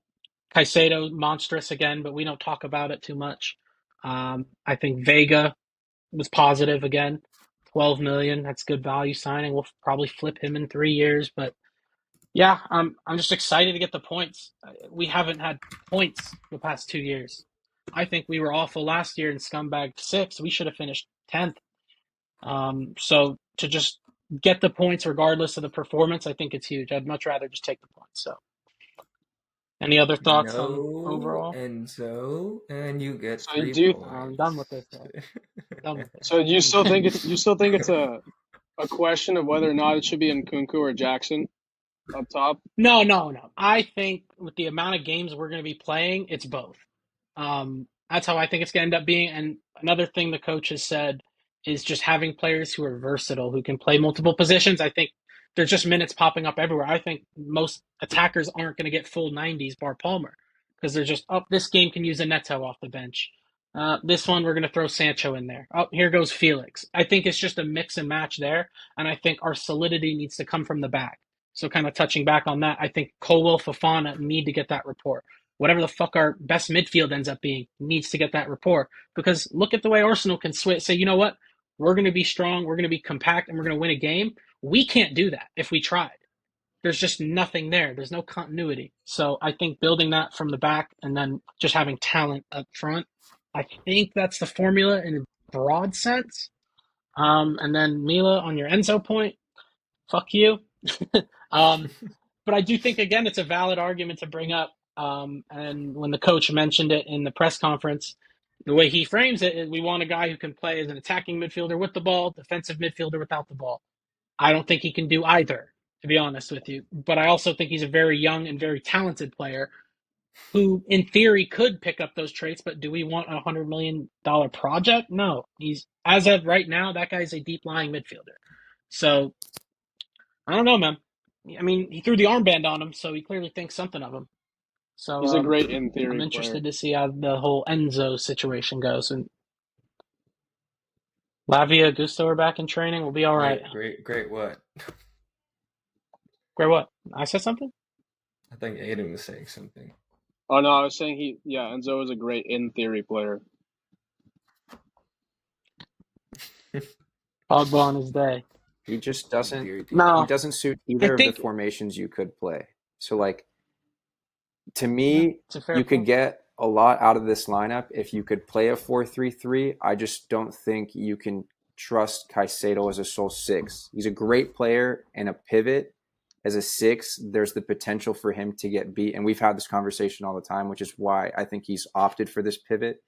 Caicedo, monstrous again, but we don't talk about it too much. I think Vega was positive again. 12 million, that's good value signing. We'll probably flip him in 3 years, but yeah, I'm just excited to get the points. We haven't had points the past 2 years. I think we were awful last year and scumbagged 6th. We should have finished 10th. So to just get the points regardless of the performance, I think it's huge. I'd much rather just take the points. So, any other thoughts on No, overall? and you get So three do you, I'm done with points. this. Done with it. so you Done still with it. think it's a question of whether or not it should be Nkunku or Jackson up top? No. I think with the amount of games we're going to be playing, it's both. That's how I think it's going to end up being. And another thing the coach has said is just having players who are versatile, who can play multiple positions. I think there's just minutes popping up everywhere. I think most attackers aren't going to get full 90s, bar Palmer, because they're just, oh, this game can use a Neto off the bench. This one, we're going to throw Sancho in there. Oh, here goes Felix. I think it's just a mix and match there. And I think our solidity needs to come from the back. So kind of touching back on that, I think Colwell, Fofana need to get that rapport. Whatever the fuck our best midfield ends up being needs to get that rapport. Because look at the way Arsenal can switch. Say, you know what? We're going to be strong, we're going to be compact, and we're going to win a game. We can't do that if we tried. There's just nothing there. There's no continuity. So I think building that from the back and then just having talent up front, I think that's the formula in a broad sense. And then Mila, on your Enzo point, fuck you. um, but I do think, again, it's a valid argument to bring up. And when the coach mentioned it in the press conference, the way he frames it is we want a guy who can play as an attacking midfielder with the ball, defensive midfielder without the ball. I don't think he can do either, to be honest with you. But I also think he's a very young and very talented player who, in theory, could pick up those traits. But do we want a $100 million project? No. He's, as of right now, that guy's a deep lying midfielder. So I don't know, man. I mean, he threw the armband on him, so he clearly thinks something of him. So He's a great in I'm theory player. interested to see how the whole Enzo situation goes. And Lavia, Gusto are back in training. We'll be all right. Great. What? Great. What? I said something? I think Aiden was saying something. Oh no, I was saying Enzo is a great in theory player. Pogba on his day. He just doesn't. No. He doesn't suit either of the formations you could play. So, like, to me, you could get a lot out of this lineup if you could play a 4-3-3. I just don't think you can trust Caicedo as a sole six. He's a great player and a pivot. As a six, there's the potential for him to get beat. And we've had this conversation all the time, which is why I think he's opted for this pivot.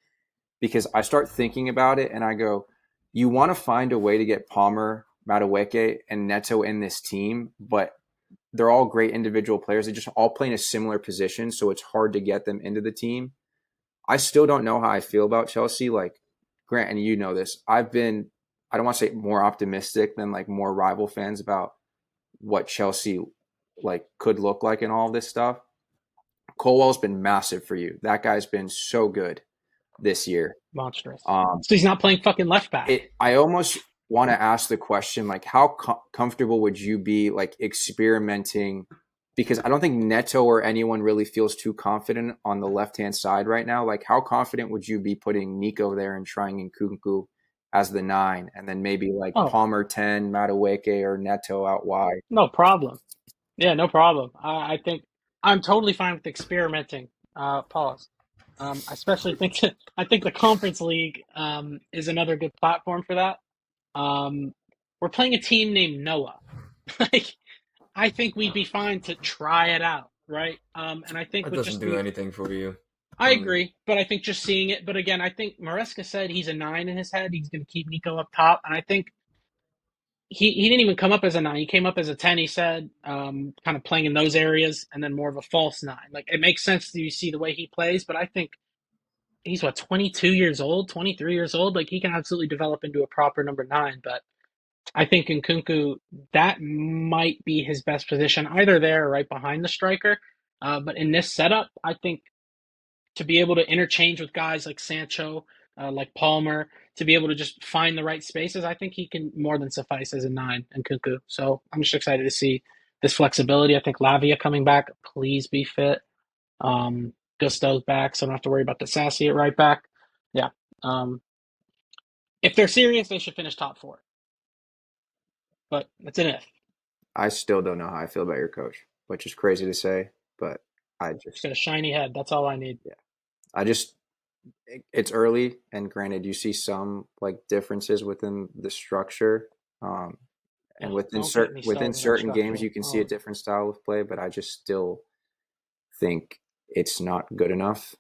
Because I start thinking about it and I go, you want to find a way to get Palmer, Madueke, and Neto in this team, but they're all great individual players. They just all play in a similar position, so it's hard to get them into the team. I still don't know how I feel about Chelsea. Like, Grant, and you know this, I don't want to say more optimistic than like more rival fans about what Chelsea like could look like and all of this stuff. Colwell's been massive for you. That guy's been so good this year. Monstrous. So he's not playing fucking left back. I almost want to ask the question, like, how comfortable would you be, like, experimenting? Because I don't think Neto or anyone really feels too confident on the left-hand side right now. Like, how confident would you be putting Nico there and trying Nkunku as the 9, and then maybe like Palmer 10, Madueke or Neto out wide? No problem. Yeah, no problem. I think I'm totally fine with experimenting. Pause. I especially think I think the Conference League is another good platform for that. We're playing a team named Noah. Like, I think we'd be fine to try it out, right? And I think it doesn't do anything for you. I agree, but I think just seeing it. But again, I think Maresca said he's a 9 in his head. He's going to keep Nico up top, and I think he didn't even come up as a 9. He came up as a 10. He said, kind of playing in those areas, and then more of a false 9. Like, it makes sense that you see the way he plays, but I think he's 22 years old, 23 years old. Like, he can absolutely develop into a proper number 9. But I think Nkunku, that might be his best position, either there or right behind the striker. But in this setup, I think to be able to interchange with guys like Sancho, like Palmer, to be able to just find the right spaces, I think he can more than suffice as a 9 and Nkunku. So I'm just excited to see this flexibility. I think Lavia coming back, please be fit. Gusto's back, so I don't have to worry about the Sassy at right back. Yeah. If they're serious, they should finish top 4. But that's an if. I still don't know how I feel about your coach, which is crazy to say, but I just got a shiny head. That's all I need. Yeah. It's early, and granted, you see some like differences within the structure, and within certain games, you can see a different style of play. But I just still think it's not good enough,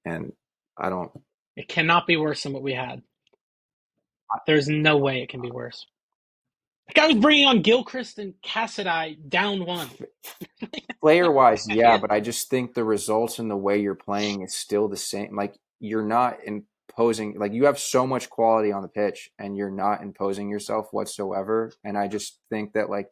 and I don't. It cannot be worse than what we had. There's no way it can be worse. The guy was bringing on Gilchrist and Cassidy down 1. Player-wise, yeah, but I just think the results and the way you're playing is still the same. Like, you're not imposing, like, you have so much quality on the pitch and you're not imposing yourself whatsoever. And I just think that, like,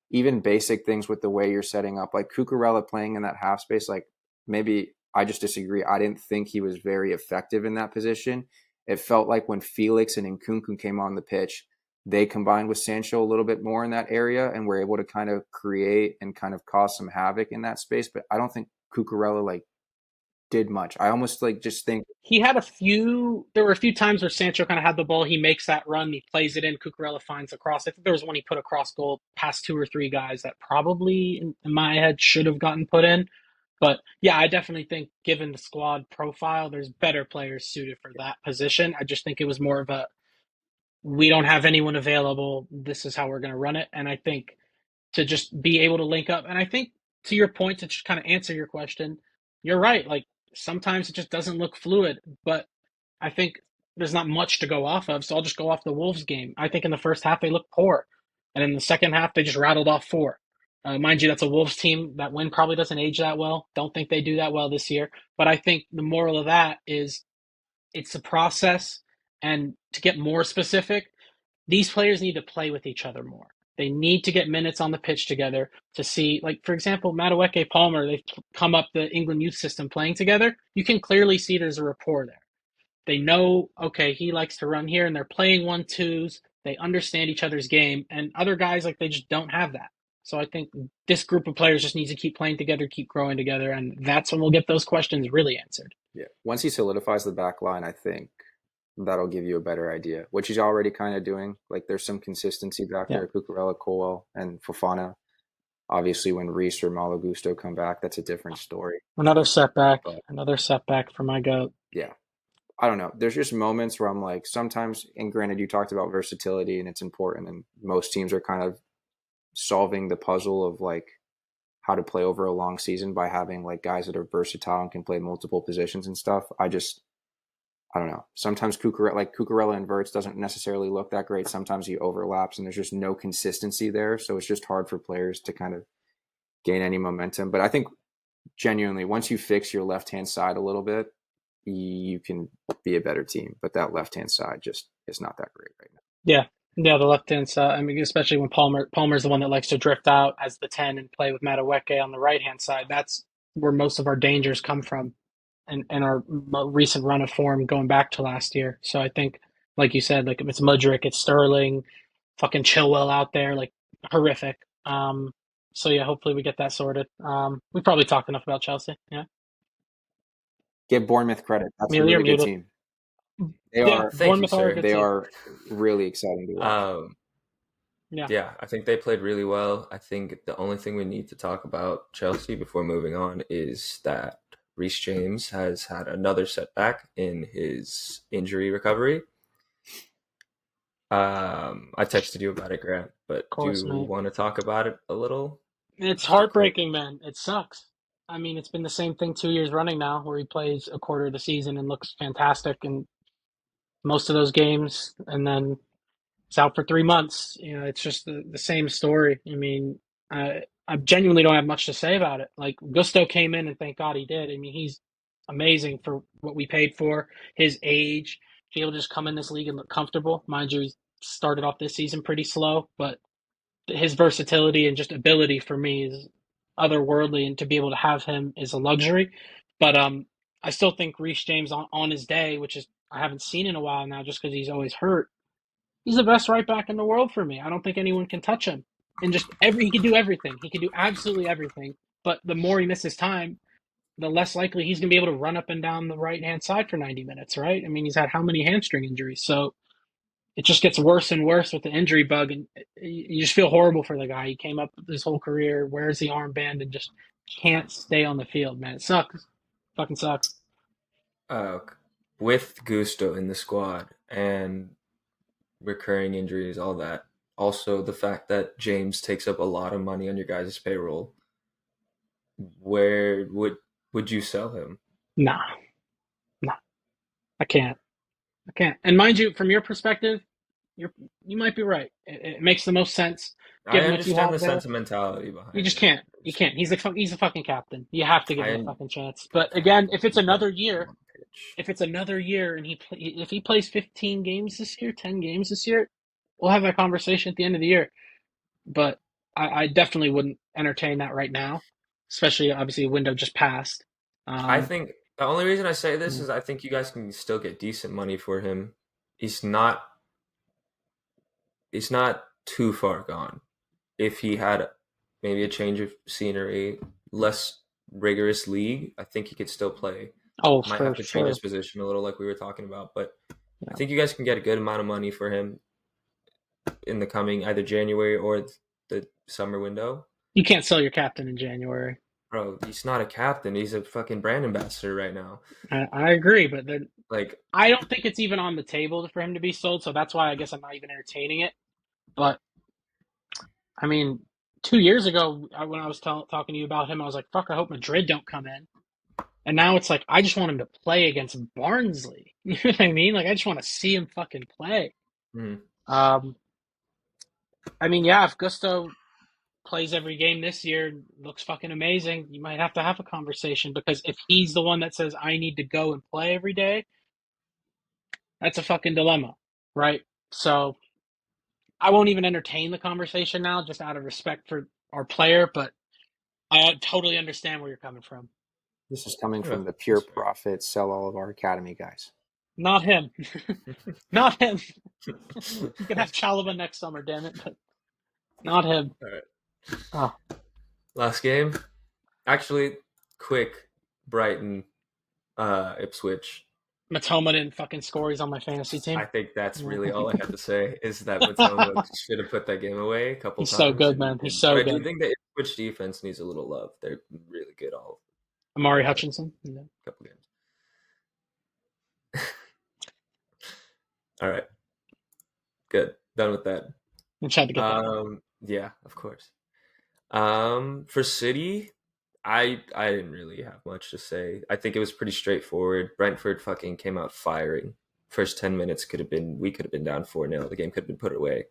even basic things with the way you're setting up, like Cucurella playing in that half space, like, maybe I just disagree. I didn't think he was very effective in that position. It felt like when Felix and Nkunku came on the pitch, they combined with Sancho a little bit more in that area and were able to kind of create and kind of cause some havoc in that space. But I don't think Cucurella like did much. I almost like just think he had there were a few times where Sancho kind of had the ball. He makes that run. He plays it in. Cucurella finds the cross. I think there was one he put across goal past 2 or 3 guys that probably in my head should have gotten put in. But yeah, I definitely think given the squad profile, there's better players suited for that position. I just think it was more of a, we don't have anyone available. This is how we're going to run it. And I think to just be able to link up, and I think to your point, to just kind of answer your question, you're right. Like, sometimes it just doesn't look fluid, but I think there's not much to go off of. So I'll just go off the Wolves game. I think in the first half, they looked poor. And in the second half, they just rattled off 4. Mind you, that's a Wolves team. That win probably doesn't age that well. Don't think they do that well this year. But I think the moral of that is it's a process. And to get more specific, these players need to play with each other more. They need to get minutes on the pitch together to see, like, for example, Madueke, Palmer, they've come up the England youth system playing together. You can clearly see there's a rapport there. They know, okay, he likes to run here, and they're playing 1-2s. They understand each other's game, and other guys, like, they just don't have that. So I think this group of players just needs to keep playing together, keep growing together, and that's when we'll get those questions really answered. Yeah. Once he solidifies the back line, I think that'll give you a better idea, which he's already kind of doing. Like, there's some consistency back there, Cucurella, Colwell, and Fofana. Obviously, when Reese or Malo Gusto come back, that's a different story. Another setback for my goat. Yeah. I don't know. There's just moments where I'm like, sometimes, and granted, you talked about versatility and it's important, and most teams are kind of solving the puzzle of like how to play over a long season by having like guys that are versatile and can play multiple positions and stuff. I don't know. Sometimes Cucurella inverts doesn't necessarily look that great. Sometimes he overlaps and there's just no consistency there. So it's just hard for players to kind of gain any momentum. But I think genuinely, once you fix your left-hand side a little bit, you can be a better team. But that left-hand side just is not that great right now. Yeah. Yeah, the left-hand side. I mean, especially when Palmer's the one that likes to drift out as the 10 and play with Madueke on the right-hand side. That's where most of our dangers come from, and our recent run of form going back to last year. So I think, like you said, like if it's Mudryk, it's Sterling, fucking Chilwell out there, like horrific. So yeah, hopefully we get that sorted. We probably talked enough about Chelsea. Yeah, Give Bournemouth credit. That's a Amelia, you're really good muted. team. They Yeah, are. Thank you, Bournemouth are a sir. good They team. are really exciting to watch. Yeah, Yeah, I think they played really well. I think the only thing we need to talk about Chelsea before moving on is that Reece James has had another setback in his injury recovery. I texted you about it, Grant, but of do course, you mate. want to talk about it a little? It's Just a quick. heartbreaking, man. It sucks. I mean, it's been the same thing 2 years running now, where he plays a quarter of the season and looks fantastic in most of those games, and then it's out for 3 months. It's just the same story. I mean, I genuinely don't have much to say about it. Like Gusto came in, and thank God he did. I mean, he's amazing for what we paid for his age. To be able to just come in this league and look comfortable. Mind you, he started off this season pretty slow, but his versatility and just ability for me is otherworldly, and to be able to have him is a luxury. But I still think Reece James on his day, which is I haven't seen in a while now, just because he's always hurt. He's the best right back in the world for me. I don't think anyone can touch him. And just he can do everything. He can do absolutely everything. But the more he misses time, the less likely he's going to be able to run up and down the right hand side for 90 minutes, right? I mean, he's had how many hamstring injuries? So it just gets worse and worse with the injury bug, and you just feel horrible for the guy. He came up his whole career, wears the armband, and just can't stay on the field, man. It sucks. Fucking sucks. Uh, with Gusto in the squad and recurring injuries, all that. Also, the fact that James takes up a lot of money on your guys' payroll. Where would you sell him? Nah, nah. I can't. I can't. And mind you, from your perspective, you might be right. It makes the most sense I given what you understand have the there. sentimentality You behind just it. can't. You can't. He's a fucking captain. You have to give him a I fucking chance. But again, if it's he's not another year, on pitch. if it's another year and if he plays 15 games this year, 10 games this year, we'll have that conversation at the end of the year. But I definitely wouldn't entertain that right now, especially obviously a window just passed. I Um, think the only reason I say this mm, is I think you guys can still get decent money for him. He's not he's not too far gone. If he had maybe a change of scenery, less rigorous league, I think he could still play. oh, Might for have to change sure. his position a little, like we were talking about, but I Yeah. think you guys can get a good amount of money for him in the coming either January or the summer window. You can't sell your captain in January. Bro, he's not a captain. He's a fucking brand ambassador right now. I agree, but then Like, I don't think it's even on the table for him to be sold. So that's why I guess I'm not even entertaining it. But I mean, 2 years ago, when I was talking to you about him, I was like, fuck, I hope Madrid don't come in. And now it's like, I just want him to play against Barnsley. You know what I mean? Like, I just want to see him fucking play. mm, Um, I mean, yeah, if Gusto plays every game this year, looks fucking amazing, you might have a conversation, because if he's the one that says, I need to go and play every day, that's a fucking dilemma, right? So I won't even entertain the conversation now, just out of respect for our player, but I totally understand where you're coming from. This is coming yeah, from the pure that's fair. profit, sell all of our academy guys. Not him. Not him. You can have Chalaba next summer, damn it, but not him. All right. Oh, Last game. Actually, quick Brighton Ipswich. Matoma didn't fucking score. He's on my fantasy team. I think that's really all I had to say is that Matoma should have put that game away a couple He's so times. good, man. He's But so I do good. think the Ipswich defense needs a little love. They're really good all Amari Hutchinson. Yeah. couple games. All right. Good. Done with that. I just had to get that out. Yeah, of course. For City, I didn't really have much to say. I think it was pretty straightforward. Brentford fucking came out firing. First 10 minutes we could have been down 4-0. The game could have been put away.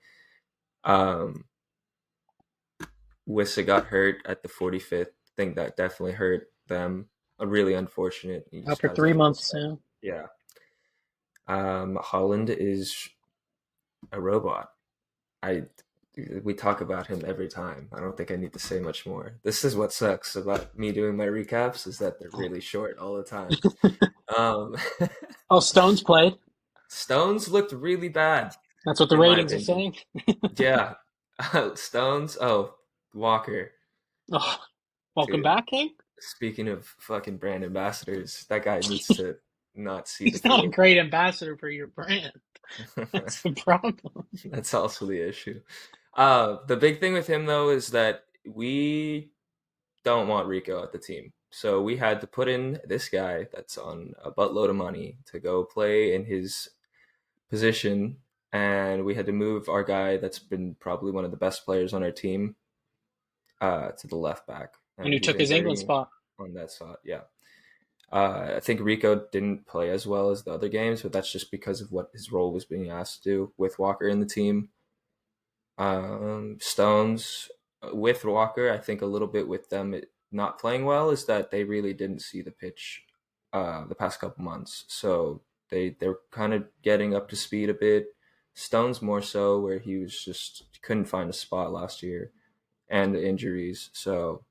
Wissa got hurt at the 45th. I think that definitely hurt them. Really unfortunate. He Out just for got his 3 months. ankle Yeah. set. Yeah. Holland is a robot. we talk about him every time. I don't think I need to say much more. This is what sucks about me doing my recaps is that they're really short all the time. Oh, Stones played. Stones looked really bad. That's what the In my ratings are opinion. saying. Yeah. Stones. Oh, Walker. Oh, welcome Dude. back, King. Speaking of fucking brand ambassadors, that guy needs to not see the He's not a field. great ambassador for your brand. That's the problem. That's also the issue. The big thing with him though is that we don't want Rico at the team. So we had to put in this guy that's on a buttload of money to go play in his position, and we had to move our guy that's been probably one of the best players on our team to the left back. And who he's took his England injuring spot? on that spot. Yeah. I think Rico didn't play as well as the other games, but that's just because of what his role was being asked to do with Walker in the team. Stones with Walker, I think a little bit with them not playing well is that they really didn't see the pitch the past couple months, so they're kind of getting up to speed a bit. Stones more so, where he was just couldn't find a spot last year, and the injuries. So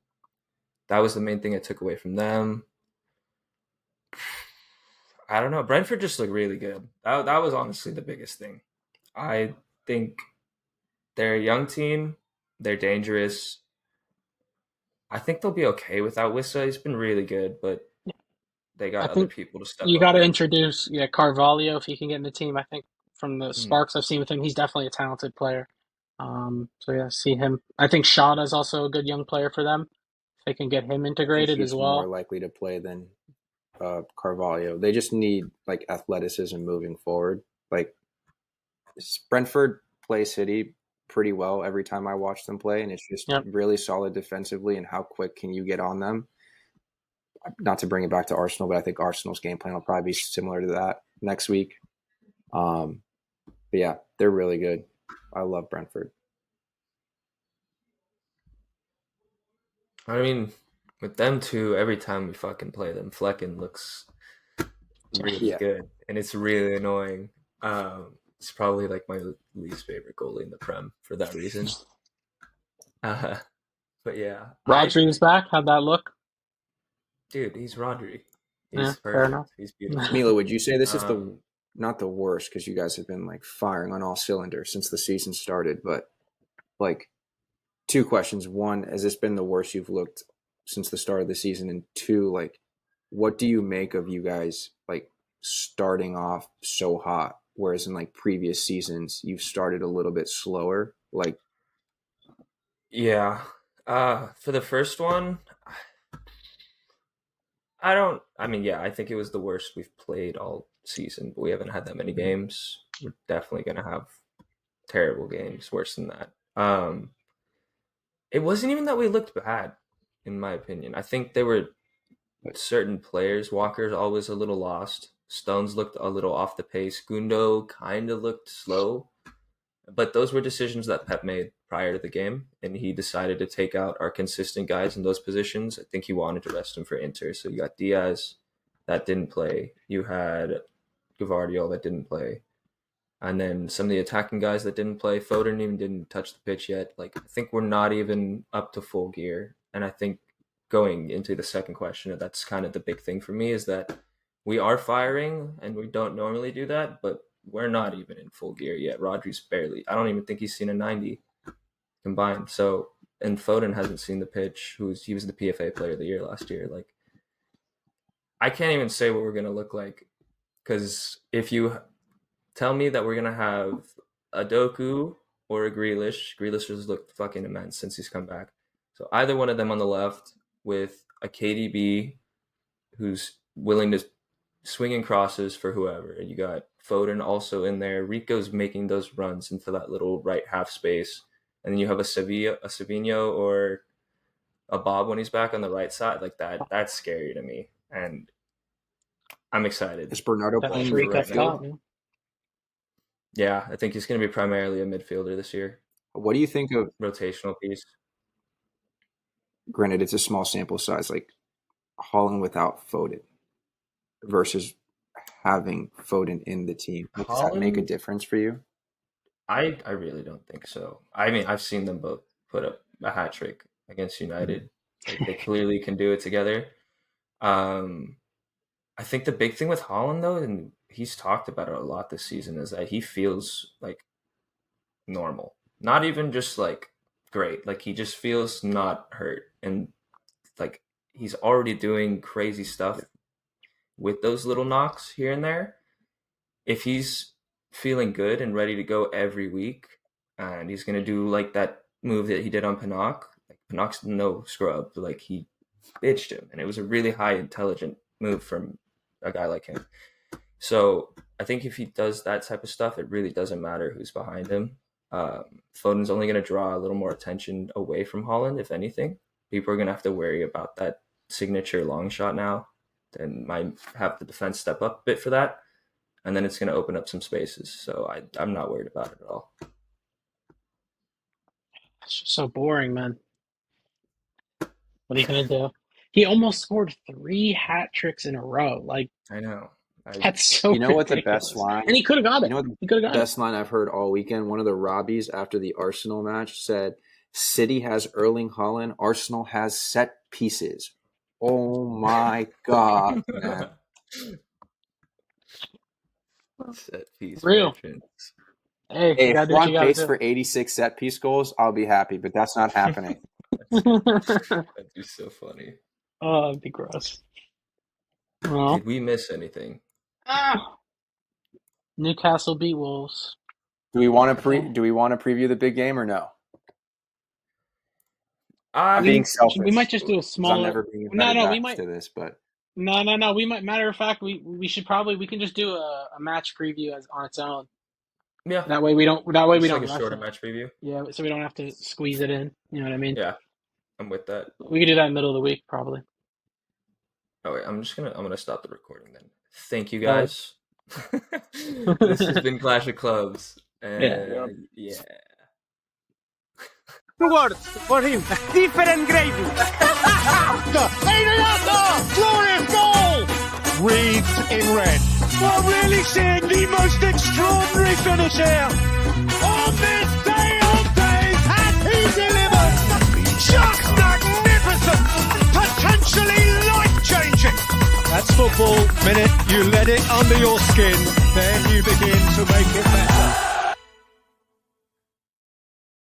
that was the main thing I took away from them. I don't know. Brentford just looked really good. That was honestly the biggest thing. I think they're a young team. They're dangerous. I think they'll be okay without Wissa. He's been really good, but they I got other think people to step you up got to with. introduce Carvalho if he can get in the team. I think from the Mm. sparks I've seen with him, he's definitely a talented player. So yeah, see him. I think Shada is also a good young player for them. If they can get him I think integrated as he's more well. likely to play than Carvalho. They just need like athleticism moving forward. Like Brentford play City pretty well every time I watch them play, and it's just Yep. really solid defensively. And how quick can you get on them? Not to bring it back to Arsenal, but I think Arsenal's game plan will probably be similar to that next week. But yeah, they're really good. I love Brentford. I mean, with them too, every time we fucking play them, Flecken looks really Yeah. good, and it's really annoying. It's probably like my least favorite goalie in the Prem for that reason. But yeah, Rodri's back. How'd that look? dude, he's Rodri. Yeah, He's fair enough. perfect. He's beautiful. Mila, would you say this is the Um, not the worst because you guys have been like firing on all cylinders since the season started, but like two questions. One, has this been the worst you've looked since the start of the season? And two, like what do you make of you guys like starting off so hot, whereas in like previous seasons you've started a little bit slower? Like yeah. For the first one, I think it was the worst we've played all season, but we haven't had that many games. We're definitely going to have terrible games worse than that. It wasn't even that we looked bad, in my opinion. I think there were certain players. Walker's always a little lost. Stones looked a little off the pace. Gundo kind of looked slow. But those were decisions that Pep made prior to the game, and he decided to take out our consistent guys in those positions. I think he wanted to rest him for Inter. So you got Diaz that didn't play. You had Gavardio that didn't play. And then some of the attacking guys that didn't play. Foden even didn't touch the pitch yet. Like, I think we're not even up to full gear. And I think going into the second question, that's kind of the big thing for me is that we are firing and we don't normally do that, but we're not even in full gear yet. Rodri's barely. I don't even think he's seen a 90 combined. So, and Foden hasn't seen the pitch. He was the PFA Player of the Year last year. Like, I can't even say what we're gonna look like because if you tell me that we're gonna have a Doku or a Grealish has looked fucking immense since he's come back. So either one of them on the left with a KDB who's willing to swinging crosses for whoever. You got Foden also in there. Rico's making those runs into that little right half space. And then you have a Savinho or a Bob when he's back on the right side. Like that, that's scary to me. And I'm excited. is Bernardo That playing freak up midfield? top. Yeah. Yeah, I think he's going to be primarily a midfielder this year. What do you think of Rotational piece. granted it's a small sample size, like Holland without Foden versus having Foden in the team? Does that make a difference for you? I really don't think so. I mean, I've seen them both put up a hat trick against United. Like, they clearly can do it together. I think the big thing with Haaland, though, and he's talked about it a lot this season, is that he feels like normal. Not even just like great. Like, he just feels not hurt. And like, he's already doing crazy stuff with those little knocks here and there. If he's feeling good and ready to go every week, and he's going to do like that move that he did on Pinnock. Like, Pinnock's no scrub. Like, he bitched him, and it was a really high intelligent move from a guy like him. So I think if he does that type of stuff, it really doesn't matter who's behind him. Foden's only going to draw a little more attention away from Haaland, if anything. People are going to have to worry about that signature long shot now, and might have the defense step up a bit for that, and then it's going to open up some spaces. So I'm not worried about it at all. It's just so boring, man. What are you gonna do? He almost scored 3 hat tricks in a row. Like, I know. that's so. You know what the ridiculous. best line? And he could have got it. You know what He could have the got best line I've heard all weekend? One of the Robbies after the Arsenal match said, "City has Erling Haaland, Arsenal has set pieces." Oh my god, man. Set piece. Real. merchants. it. Hey, Hey, you gotta if do we're what on you gotta pace do. for 86 set piece goals, I'll be happy, but that's not happening. That'd be so funny. Oh, it'd be gross. Well, Did we miss anything? Newcastle beat Wolves. Do we want to preview the big game or no? I'm being selfish. We might just do a 'cause I'm smaller. never being We might. to this, but No. We might. Matter of fact, we should probably. We can just do a match preview on its own. Yeah. That way we don't. That way we Just don't. like a rush shorter it. match preview. Yeah, so we don't have to squeeze it in. You know what I mean? Yeah, I'm with that. We could do that in the middle of the week, probably. Oh wait, I'm gonna stop the recording then. Thank you guys. This has been Clash of Clubs. And yeah. Two words for him. Different gravy. Glorious goal! Wreathed in red. We're really seeing the most extraordinary finish here. On this day of days, has he delivered? Just magnificent! Potentially life-changing! That's football. Minute you let it under your skin, then you begin to make it better.